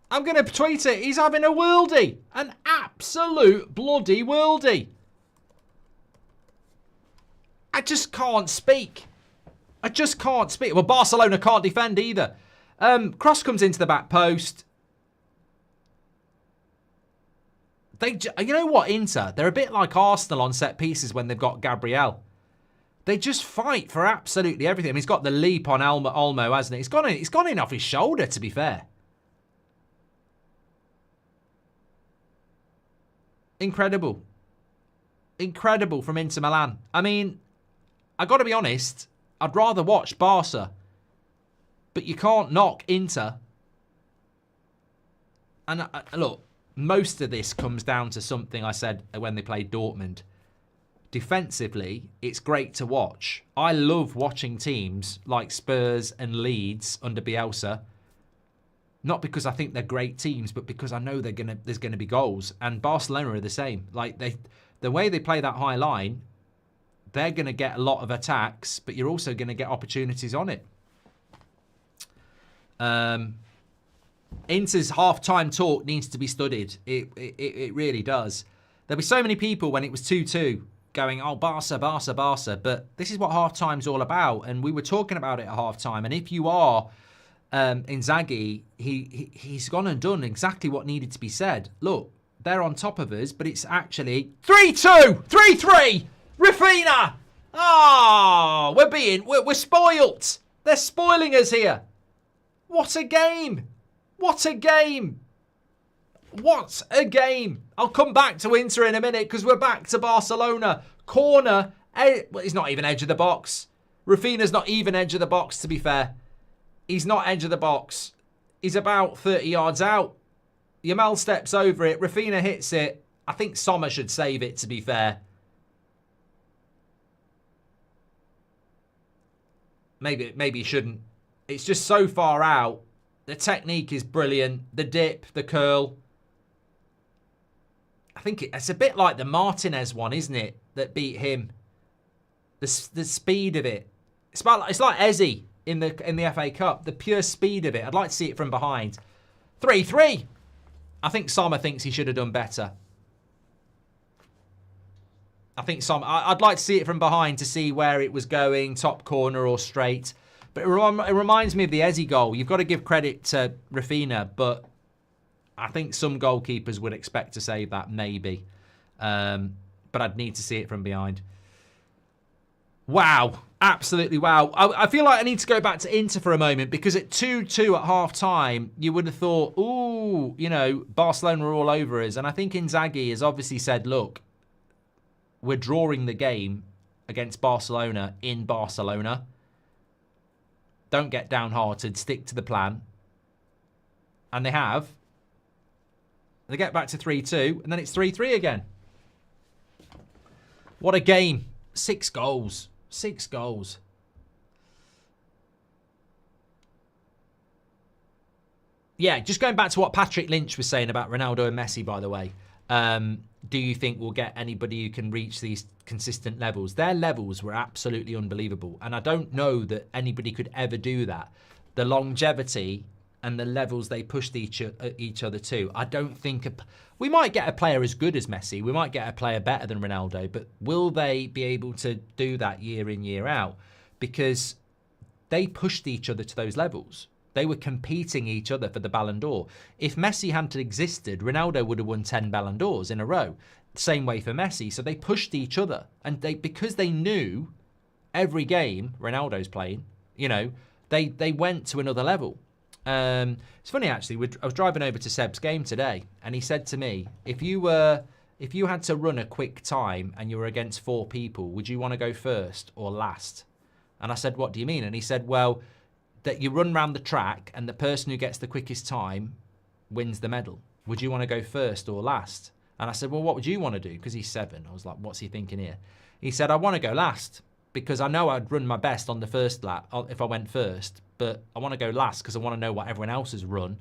He's having a worldie. An absolute bloody worldie. I just can't speak. Well, Barcelona can't defend either. Cross comes into the back post. You know what, Inter? They're a bit like Arsenal on set pieces when they've got Gabriel. They just fight for absolutely everything. I mean, he's got the leap on Olmo, hasn't he? It's gone in off his shoulder, to be fair. Incredible. Incredible from Inter Milan. I mean, I got to be honest, I'd rather watch Barca. But you can't knock Inter. And look, most of this comes down to something I said when they played Dortmund. Defensively, it's great to watch. I love watching teams like Spurs and Leeds under Bielsa. Not because I think they're great teams, but because I know there's gonna be goals. And Barcelona are the same. Like the way they play that high line, they're gonna get a lot of attacks, but you're also gonna get opportunities on it. Inter's half-time talk needs to be studied. It really does. There'll be so many people when it was 2-2 going, oh, Barca, Barca, Barca. But this is what half-time's all about. And we were talking about it at half-time. And if you are Inzaghi, he's gone and done exactly what needed to be said. Look, they're on top of us, but it's actually 3-2, 3-3, Rafinha. Oh, we're spoilt. They're spoiling us here. What a game. What a game. What a game. I'll come back to Inter in a minute because we're back to Barcelona. Corner. Well, he's not even edge of the box. Rafinha's not even edge of the box, to be fair. He's not edge of the box. He's about 30 yards out. Yamal steps over it. Rafinha hits it. I think Sommer should save it, to be fair. Maybe he shouldn't. It's just so far out. The technique is brilliant. The dip, the curl. I think it's a bit like the Martinez one, isn't it? That beat him. The speed of it. It's like Eze in the FA Cup. The pure speed of it. I'd like to see it from behind. 3-3. I think Sommer thinks he should have done better. I'd like to see it from behind to see where it was going, top corner or straight. But it reminds me of the Eze goal. You've got to give credit to Rafinha, but I think some goalkeepers would expect to save that, maybe. But I'd need to see it from behind. Wow. Absolutely wow. I feel like I need to go back to Inter for a moment because at 2-2 at half-time, you would have thought, ooh, you know, Barcelona are all over us. And I think Inzaghi has obviously said, look, we're drawing the game against Barcelona in Barcelona. Don't get downhearted. Stick to the plan. And they have. They get back to 3-2, and then it's 3-3 again. What a game. 6 goals. 6 goals. Yeah, just going back to what Patrick Lynch was saying about Ronaldo and Messi, by the way. Do you think we'll get anybody who can reach these consistent levels? Their levels were absolutely unbelievable. And I don't know that anybody could ever do that. The longevity and the levels they pushed each other to. I don't think... we might get a player as good as Messi. We might get a player better than Ronaldo. But will they be able to do that year in, year out? Because they pushed each other to those levels. They were competing each other for the Ballon d'Or. If Messi hadn't existed, Ronaldo would have won 10 Ballon d'Ors in a row. Same way for Messi. So they pushed each other. And because they knew every game Ronaldo's playing, you know, they went to another level. It's funny, actually. I was driving over to Seb's game today, and he said to me, if you had to run a quick time and you were against 4 people, would you want to go first or last? And I said, what do you mean? And he said, well, that you run around the track and the person who gets the quickest time wins the medal. Would you want to go first or last? And I said, well, what would you want to do? Because he's 7. I was like, what's he thinking here? He said, I want to go last because I know I'd run my best on the first lap if I went first, but I want to go last because I want to know what everyone else has run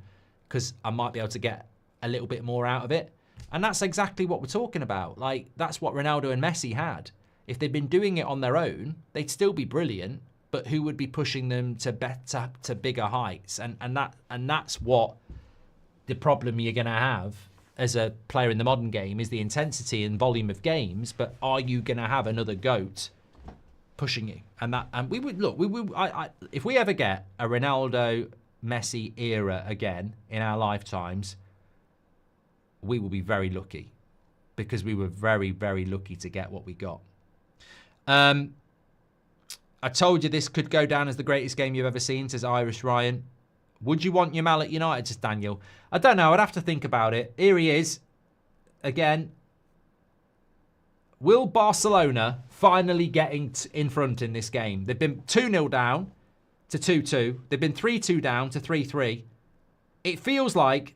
because I might be able to get a little bit more out of it. And that's exactly what we're talking about. Like, that's what Ronaldo and Messi had. If they'd been doing it on their own, they'd still be brilliant, but who would be pushing them to bigger heights? And that's what the problem you're going to have as a player in the modern game is the intensity and volume of games. But are you going to have another GOAT pushing you? And we would look. If we ever get a Ronaldo Messi era again in our lifetimes, we will be very lucky because we were very, very lucky to get what we got. I told you this could go down as the greatest game you've ever seen, says Irish Ryan. Would you want Yamal at United, says Daniel? I don't know. I'd have to think about it. Here he is. Again. Will Barcelona finally get in front in this game? They've been 2-0 down to 2-2. They've been 3-2 down to 3-3. It feels like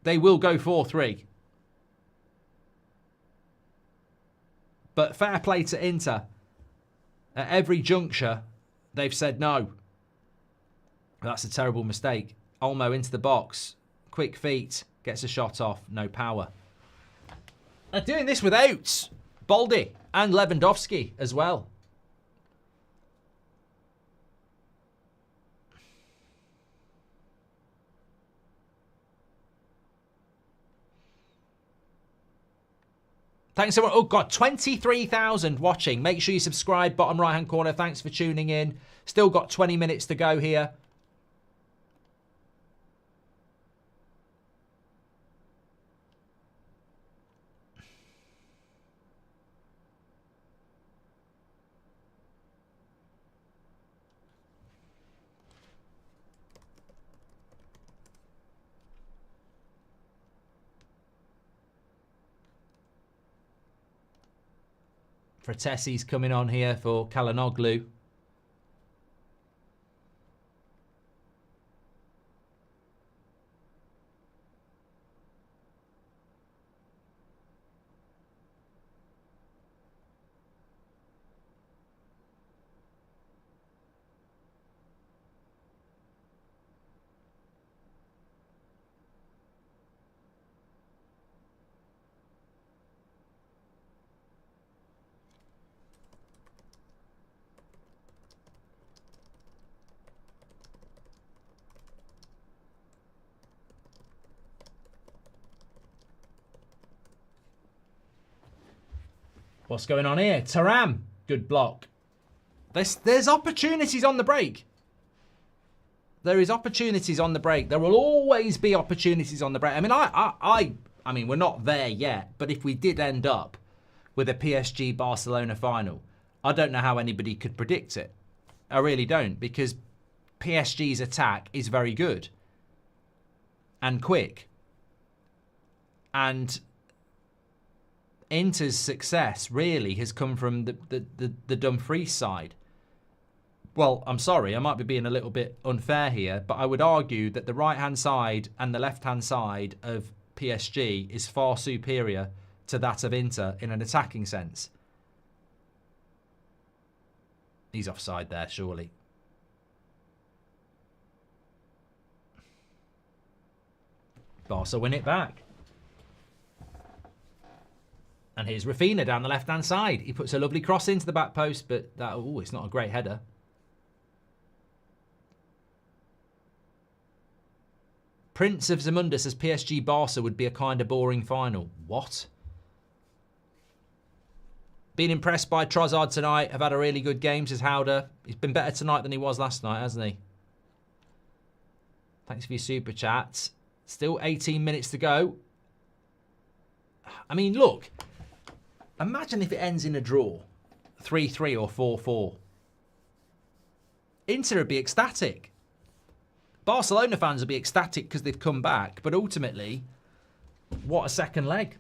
they will go 4-3. But fair play to Inter. At every juncture, they've said no. That's a terrible mistake. Olmo into the box. Quick feet. Gets a shot off. No power. They're doing this without Baldy and Lewandowski as well. Thanks everyone. Oh God, 23,000 watching. Make sure you subscribe, bottom right hand corner. Thanks for tuning in. Still got 20 minutes to go here. Fratessi's coming on here for Kalanoglu. What's going on here? Taram, good block. There's opportunities on the break. There is opportunities on the break. There will always be opportunities on the break. I mean, I mean, we're not there yet, but if we did end up with a PSG Barcelona final, I don't know how anybody could predict it. I really don't, because PSG's attack is very good and quick. And Inter's success really has come from the Dumfries side. Well, I'm sorry, I might be being a little bit unfair here, but I would argue that the right-hand side and the left-hand side of PSG is far superior to that of Inter in an attacking sense. He's offside there, surely. Barca win it back. And here's Rafinha down the left-hand side. He puts a lovely cross into the back post, but that, oh, it's not a great header. Prince of Zamunda says PSG Barca would be a kind of boring final. What? Been impressed by Trossard tonight. Have had a really good game, says Howder. He's been better tonight than he was last night, hasn't he? Thanks for your super chats. Still 18 minutes to go. I mean, look. Imagine if it ends in a draw. 3-3 or 4-4. Inter would be ecstatic. Barcelona fans would be ecstatic because they've come back. But ultimately, what a second leg.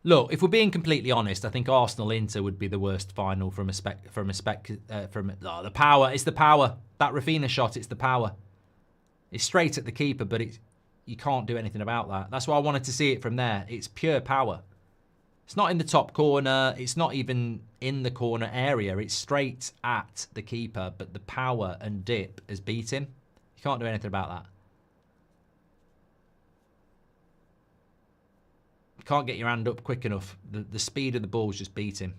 Look, if we're being completely honest, I think Arsenal-Inter would be the worst final from the power. It's the power. That Rafinha shot, it's the power. It's straight at the keeper, but you can't do anything about that. That's why I wanted to see it from there. It's pure power. It's not in the top corner. It's not even in the corner area. It's straight at the keeper, but the power and dip has beat him. You can't do anything about that. You can't get your hand up quick enough. The speed of the ball's just beat him.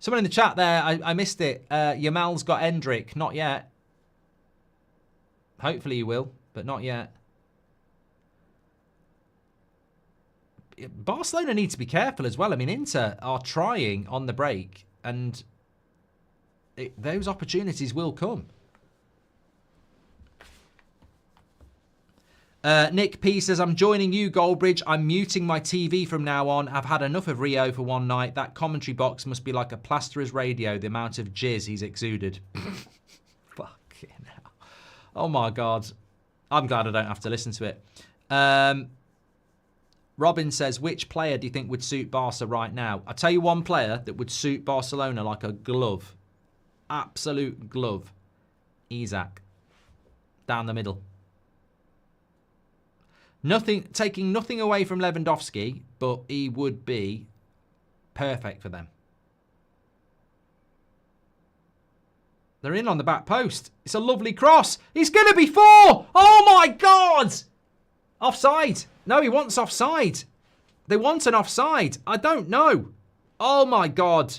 Someone in the chat there, I missed it. Yamal's got Endrick. Not yet. Hopefully he will, but not yet. Barcelona need to be careful as well. I mean, Inter are trying on the break, and those opportunities will come. Nick P says, I'm joining you, Goldbridge. I'm muting my TV from now on. I've had enough of Rio for one night. That commentary box must be like a plasterer's radio, the amount of jizz he's exuded. Fucking hell. Oh, my God. I'm glad I don't have to listen to it. Robin says, which player do you think would suit Barca right now? I'll tell you one player that would suit Barcelona like a glove. Absolute glove. Isak. Down the middle. Taking nothing away from Lewandowski, but he would be perfect for them. They're in on the back post. It's a lovely cross. He's going to be 4. Oh, my God. Offside. No, he wants offside. They want an offside. I don't know. Oh, my God.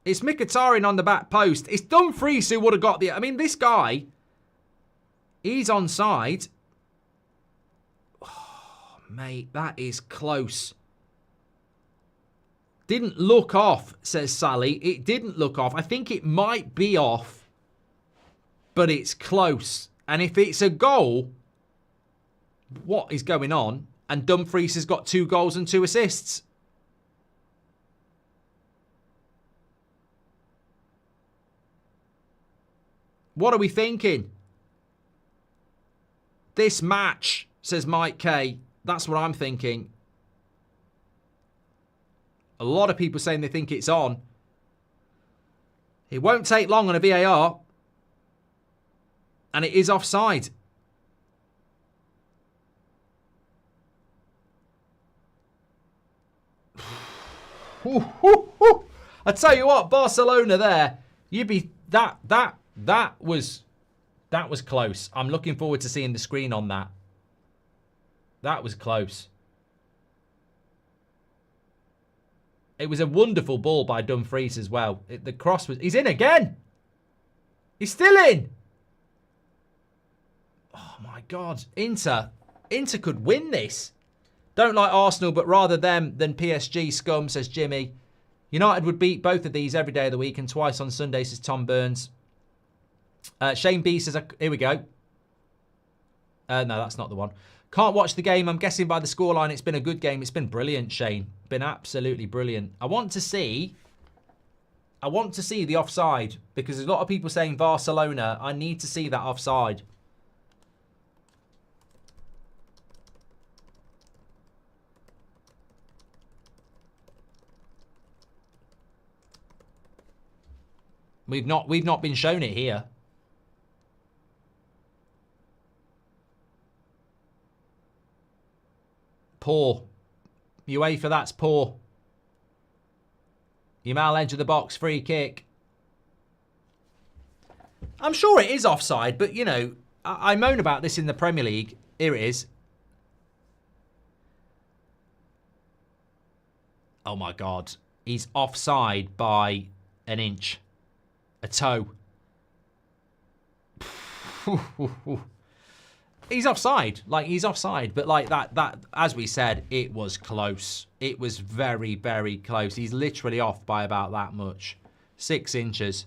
It's Mkhitaryan on the back post. It's Dumfries who would have got the... I mean, this guy, he's onside. Oh, mate, that is close. Didn't look off, says Sally. It didn't look off. I think it might be off, but it's close. And if it's a goal, what is going on? And Dumfries has got 2 goals and 2 assists. What are we thinking? This match, says Mike K. That's what I'm thinking. A lot of people saying they think it's on. It won't take long on a VAR. And it is offside. I tell you what, Barcelona there, you'd be that was close. I'm looking forward to seeing the screen on that. That was close. It was a wonderful ball by Dumfries as well. The cross was... He's in again! He's still in! Oh my God. Inter could win this. Don't like Arsenal, but rather them than PSG scum, says Jimmy. United would beat both of these every day of the week and twice on Sunday, says Tom Burns. Shane B says, here we go. No, that's not the one. Can't watch the game. I'm guessing by the scoreline it's been a good game. It's been brilliant, Shane. Been absolutely brilliant. I want to see the offside because there's a lot of people saying Barcelona. I need to see that offside. We've not been shown it here. Poor. UEFA, that's poor. Yamal edge of the box, free kick. I'm sure it is offside, but, you know, I moan about this in the Premier League. Here it is. Oh, my God. He's offside by an inch. A toe. He's offside. Like, he's offside. But, like, that, as we said, it was close. It was very, very close. He's literally off by about that much. 6 inches.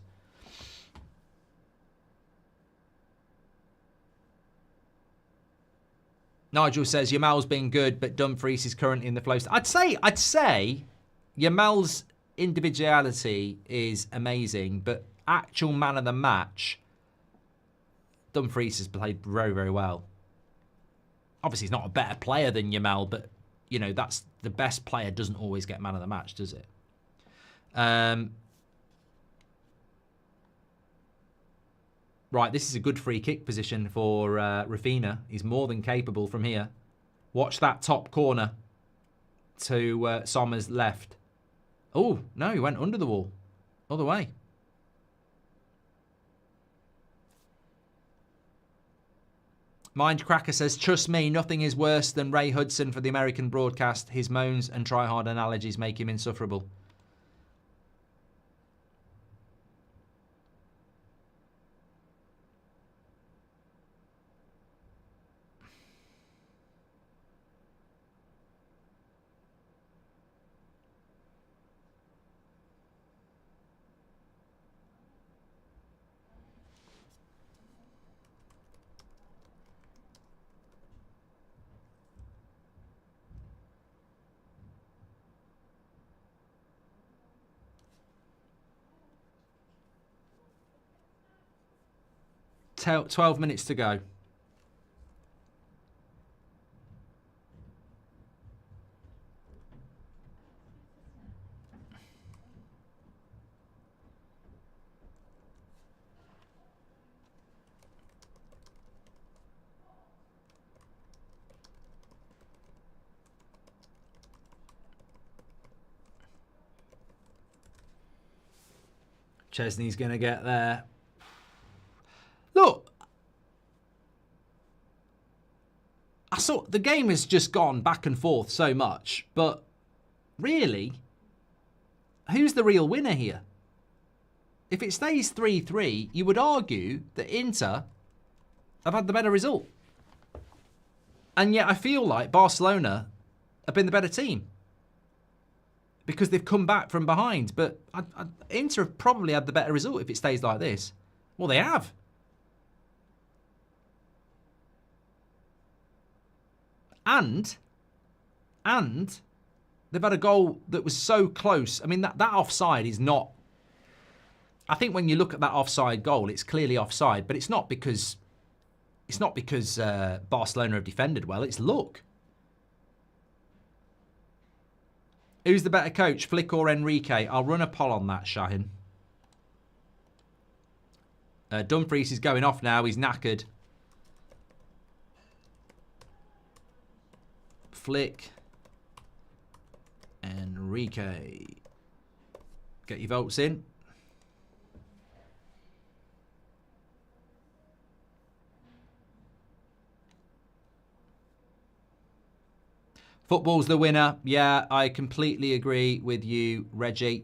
Nigel says, Yamal's been good, but Dumfries is currently in the flow. I'd say Yamal's individuality is amazing, but actual man of the match, Dumfries has played very, very well. Obviously, he's not a better player than Yamal, but, you know, that's the best player doesn't always get man of the match, does it? Right, this is a good free kick position for Rafinha. He's more than capable from here. Watch that top corner to Sommer's left. Oh, no, he went under the wall. Other way. Mindcracker says, trust me, nothing is worse than Ray Hudson for the American broadcast. His moans and try-hard analogies make him insufferable. Tell 12 minutes to go. Chesney's going to get there. Look, I saw the game has just gone back and forth so much, but really, who's the real winner here? If it stays 3-3, you would argue that Inter have had the better result. And yet I feel like Barcelona have been the better team because they've come back from behind. But Inter have probably had the better result if it stays like this. Well, they have. And they've had a goal that was so close. I mean, that offside is not I think when you look at that offside goal, it's clearly offside, but it's not because Barcelona have defended well. It's luck. Who's the better coach, Flick or Enrique? I'll run a poll on that, Shahin. Dumfries is going off now. He's knackered. Flick. Enrique. Get your votes in. Football's the winner. Yeah, I completely agree with you, Reggie.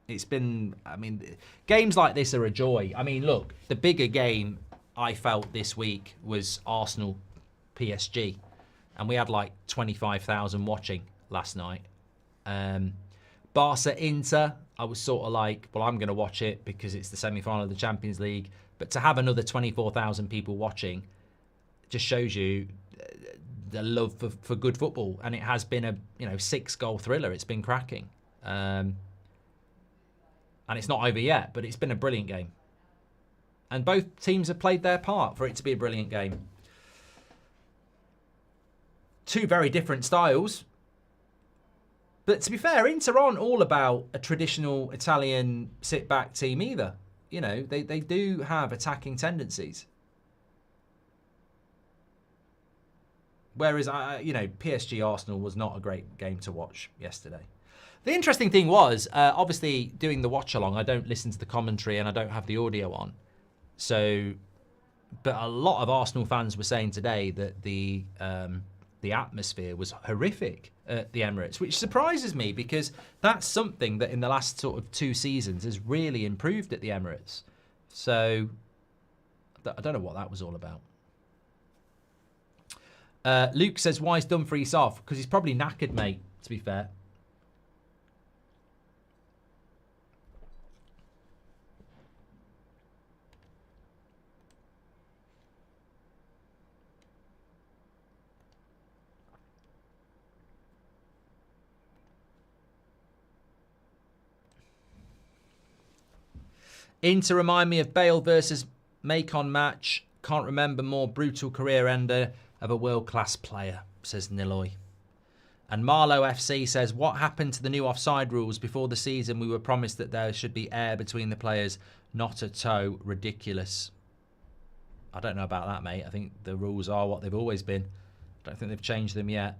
It's been, I mean, games like this are a joy. I mean, look, the bigger game I felt this week was Arsenal PSG. And we had like 25,000 watching last night. Barca Inter, I was sort of like, well, I'm going to watch it because it's the semi-final of the Champions League. But to have another 24,000 people watching just shows you the love for good football. And it has been a 6-goal thriller. It's been cracking. And it's not over yet, but it's been a brilliant game. And both teams have played their part for it to be a brilliant game. Two very different styles. But to be fair, Inter aren't all about a traditional Italian sit-back team either. You know, they do have attacking tendencies. Whereas, PSG Arsenal was not a great game to watch yesterday. The interesting thing was, obviously, doing the watch-along, I don't listen to the commentary and I don't have the audio on. So, but a lot of Arsenal fans were saying today that the atmosphere was horrific at the Emirates, which surprises me because that's something that in the last sort of 2 seasons has really improved at the Emirates. So, I don't know what that was all about. Luke says, why is Dumfries off? Because he's probably knackered, mate, to be fair. Inter remind me of Bale versus Macon match. Can't remember more brutal career ender of a world-class player, says Niloy. And Marlow FC says, what happened to the new offside rules before the season? We were promised that there should be air between the players, not a toe. Ridiculous. I don't know about that, mate. I think the rules are what they've always been. I don't think they've changed them yet.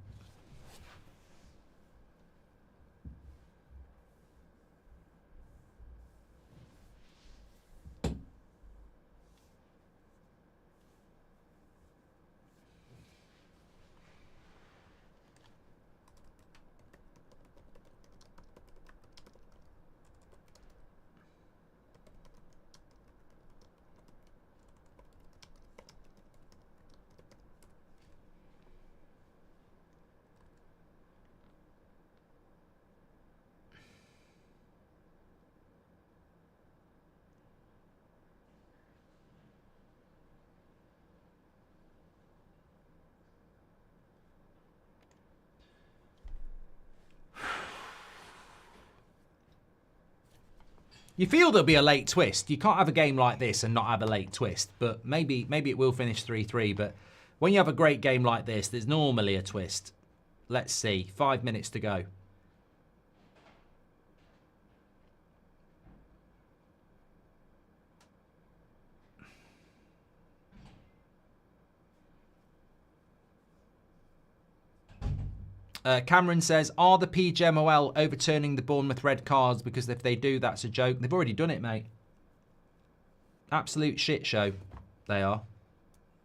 You feel there'll be a late twist. You can't have a game like this and not have a late twist. But maybe it will finish 3-3. But when you have a great game like this, there's normally a twist. Let's see. 5 minutes to go. Cameron says, are the PGMOL overturning the Bournemouth red cards? Because if they do, that's a joke. They've already done it, mate. Absolute shit show, they are.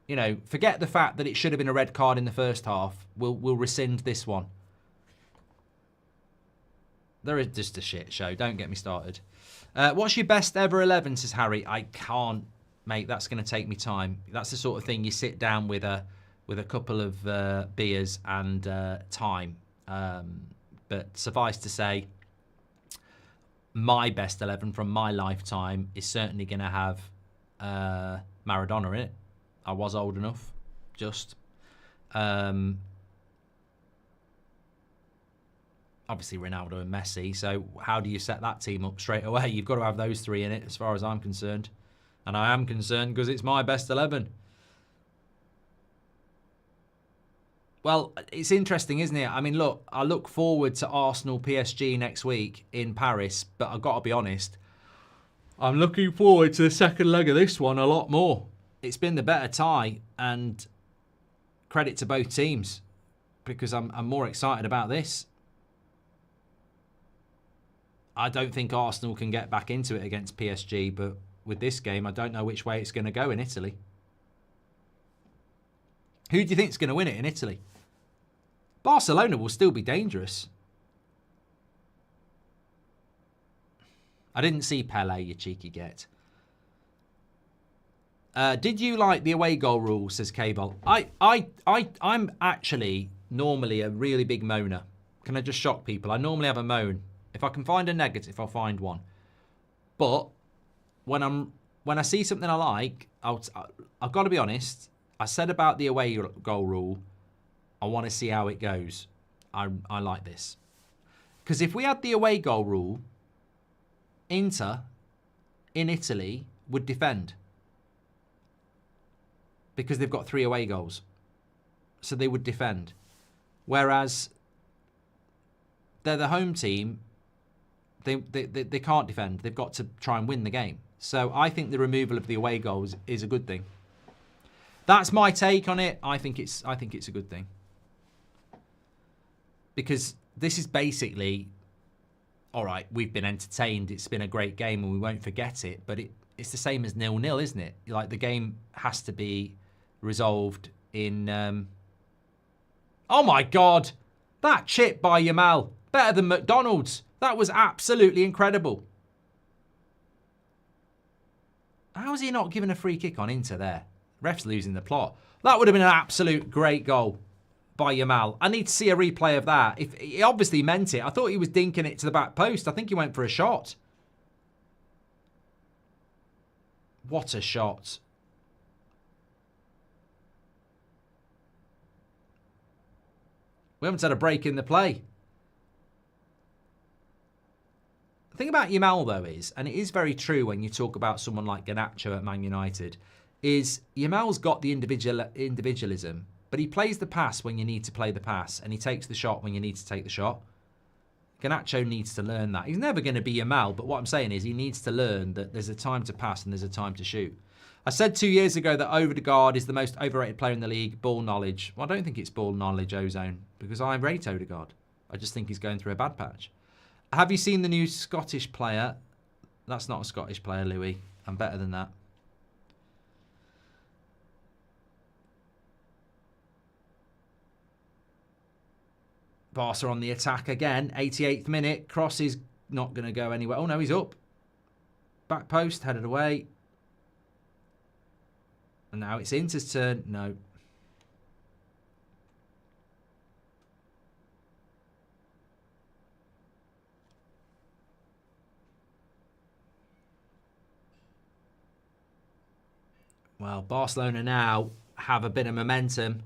You know, forget the fact that it should have been a red card in the first half. We'll rescind this one. There is just a shit show. Don't get me started. What's your best ever 11, says Harry. I can't, mate. That's going to take me time. That's the sort of thing you sit down with a couple of beers and time. But suffice to say, my best 11 from my lifetime is certainly going to have Maradona in it. I was old enough, just. I obviously Ronaldo and Messi. So how do you set that team up straight away? You've got to have those three in it, as far as I'm concerned. And I am concerned because it's my best 11. Well, it's interesting, isn't it? I mean, look, I look forward to Arsenal PSG next week in Paris, but I've got to be honest, I'm looking forward to the second leg of this one a lot more. It's been the better tie, and credit to both teams, because I'm more excited about this. I don't think Arsenal can get back into it against PSG, but with this game, I don't know which way it's going to go in Italy. Who do you think is going to win it in Italy? Barcelona will still be dangerous. I didn't see Pele, you cheeky get. Did you like the away goal rule, says Cable? I'm actually normally a really big moaner. Can I just shock people? I normally have a moan. If I can find a negative, I'll find one. But when I see something I like, I've got to be honest. I said about the away goal rule, I want to see how it goes. I like this. Because if we had the away goal rule, Inter in Italy would defend. Because they've got 3 away goals. So they would defend. Whereas they're the home team, they can't defend. They've got to try and win the game. So I think the removal of the away goals is a good thing. That's my take on it. I think it's a good thing. Because this is basically, all right, we've been entertained. It's been a great game and we won't forget it. But it's the same as 0-0, isn't it? Like, the game has to be resolved in... Oh, my God. That chip by Yamal. Better than McDonald's. That was absolutely incredible. How is he not given a free kick on Inter there? Ref's losing the plot. That would have been an absolute great goal by Yamal. I need to see a replay of that. If he obviously meant it. I thought he was dinking it to the back post. I think he went for a shot. What a shot. We haven't had a break in the play. The thing about Yamal, though, is, and it is very true when you talk about someone like Garnacho at Man United, is Yamal's got the individualism, but he plays the pass when you need to play the pass, and he takes the shot when you need to take the shot. Garnacho needs to learn that. He's never going to be Yamal, but what I'm saying is he needs to learn that there's a time to pass and there's a time to shoot. I said 2 years ago that Odegaard is the most overrated player in the league, ball knowledge. Well, I don't think it's ball knowledge, Ozone, because I rate Odegaard. I just think he's going through a bad patch. Have you seen the new Scottish player? That's not a Scottish player, Louis. I'm better than that. Barca on the attack again. 88th minute. Cross is not going to go anywhere. Oh, no, he's up. Back post, headed away. And now it's Inter's turn. No. Well, Barcelona now have a bit of momentum.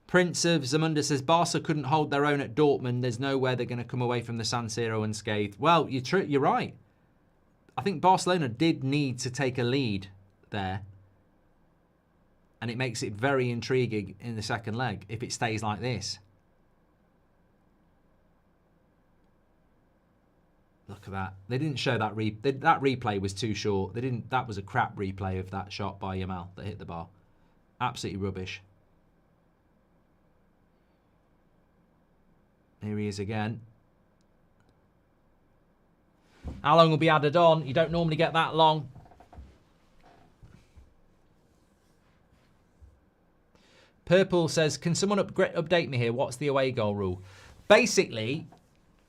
Prince of Zamunda says, Barca couldn't hold their own at Dortmund. There's nowhere they're going to come away from the San Siro unscathed. Well, you're right. I think Barcelona did need to take a lead there. And it makes it very intriguing in the second leg if it stays like this. Look at that. They didn't show that that replay was too short. That was a crap replay of that shot by Yamal that hit the bar. Absolutely rubbish. Here he is again. How long will be added on? You don't normally get that long. Purple says, can someone update me here? What's the away goal rule? Basically,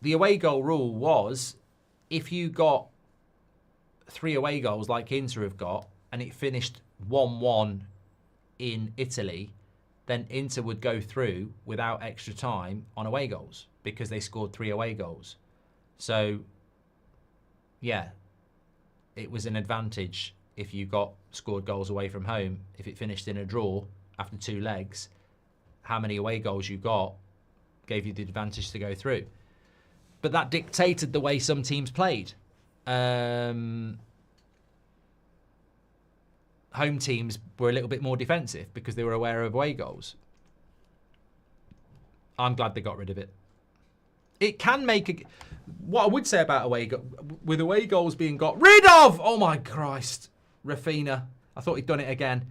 the away goal rule was if you got 3 away goals like Inter have got and it finished 1-1 in Italy, then Inter would go through without extra time on away goals because they scored 3 away goals. So, yeah, it was an advantage if you scored goals away from home. If it finished in a draw, after 2 legs, how many away goals you got gave you the advantage to go through. But that dictated the way some teams played. Home teams were a little bit more defensive because they were aware of away goals. I'm glad they got rid of it. It can make what I would say about away goals being got rid of. Oh my Christ, Rafinha! I thought he'd done it again.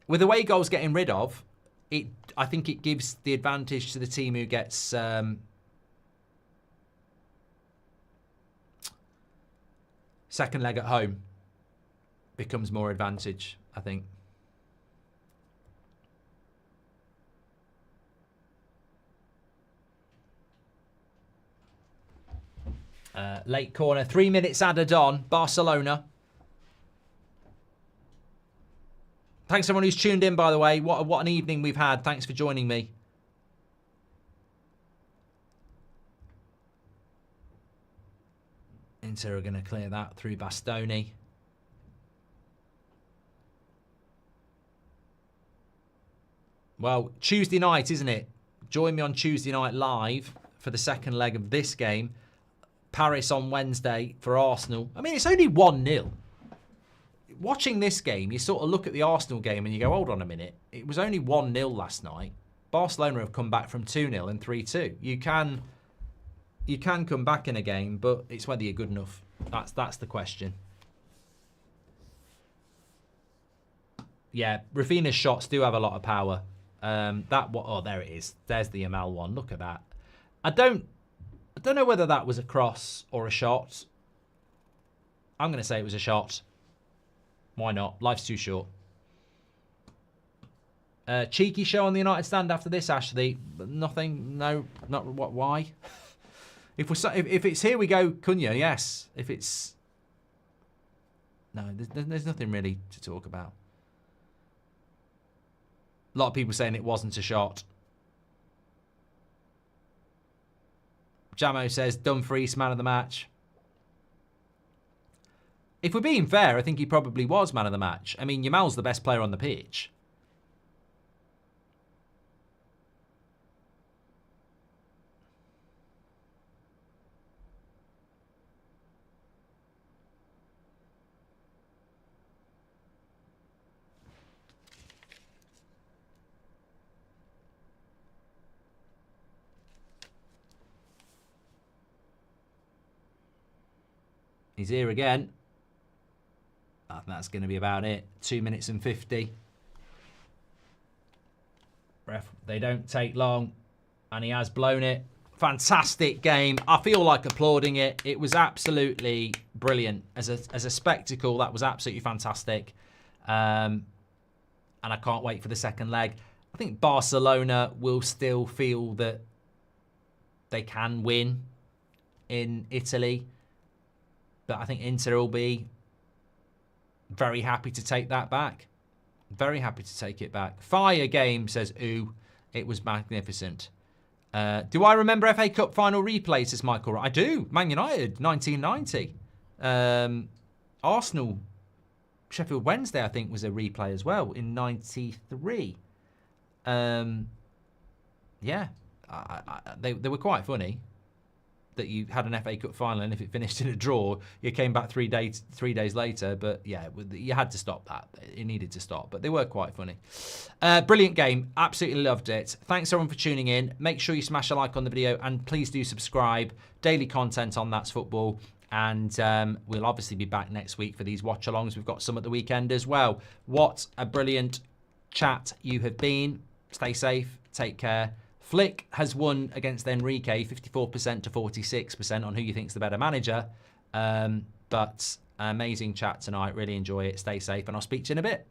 With away goals getting rid of, I think it gives the advantage to the team who gets second leg at home. Becomes more advantage, I think. Late corner, 3 minutes added on. Barcelona. Thanks everyone who's tuned in, by the way. What an evening we've had. Thanks for joining me. Inter are going to clear that through Bastoni. Well, Tuesday night, isn't it? Join me on Tuesday night live for the second leg of this game. Paris on Wednesday for Arsenal. I mean, it's only 1-0. Watching this game, you sort of look at the Arsenal game and you go, hold on a minute. It was only 1-0 last night. Barcelona have come back from 2-0 and 3-2. You can come back in a game, but it's whether you're good enough. That's the question. Yeah, Rafinha's shots do have a lot of power. Oh, there it is. There's the Yamal one. Look at that. I don't know whether that was a cross or a shot. I'm going to say it was a shot. Why not? Life's too short. Cheeky show on the United stand after this, Ashley. Nothing. No. Not what? Why? If it's here we go, Cunha. Yes. If it's no, there's nothing really to talk about. A lot of people saying it wasn't a shot. Jamo says Dumfries man of the match. If we're being fair, I think he probably was man of the match. I mean, Yamal's the best player on the pitch. He's here again. I think that's going to be about it. 2 minutes and 50. Ref, they don't take long. And he has blown it. Fantastic game. I feel like applauding it. It was absolutely brilliant. As a spectacle, that was absolutely fantastic. And I can't wait for the second leg. I think Barcelona will still feel that they can win in Italy. But I think Inter will be very happy to take that back. Very happy to take it back. Fire game, says Ooh. It was magnificent. Do I remember FA Cup final replay, says Michael? I do. Man United, 1990. Arsenal, Sheffield Wednesday, I think, was a replay as well in 93. Yeah, they were quite funny. That you had an FA Cup final, and if it finished in a draw, you came back 3 days later. But yeah, you had to stop that. It needed to stop. But they were quite funny. Brilliant game. Absolutely loved it. Thanks everyone for tuning in. Make sure you smash a like on the video, and please do subscribe. Daily content on That's Football. And we'll obviously be back next week for these watch-alongs. We've got some at the weekend as well. What a brilliant chat you have been. Stay safe. Take care. Flick has won against Enrique, 54% to 46% on who you think's the better manager. But amazing chat tonight. Really enjoy it. Stay safe, and I'll speak to you in a bit.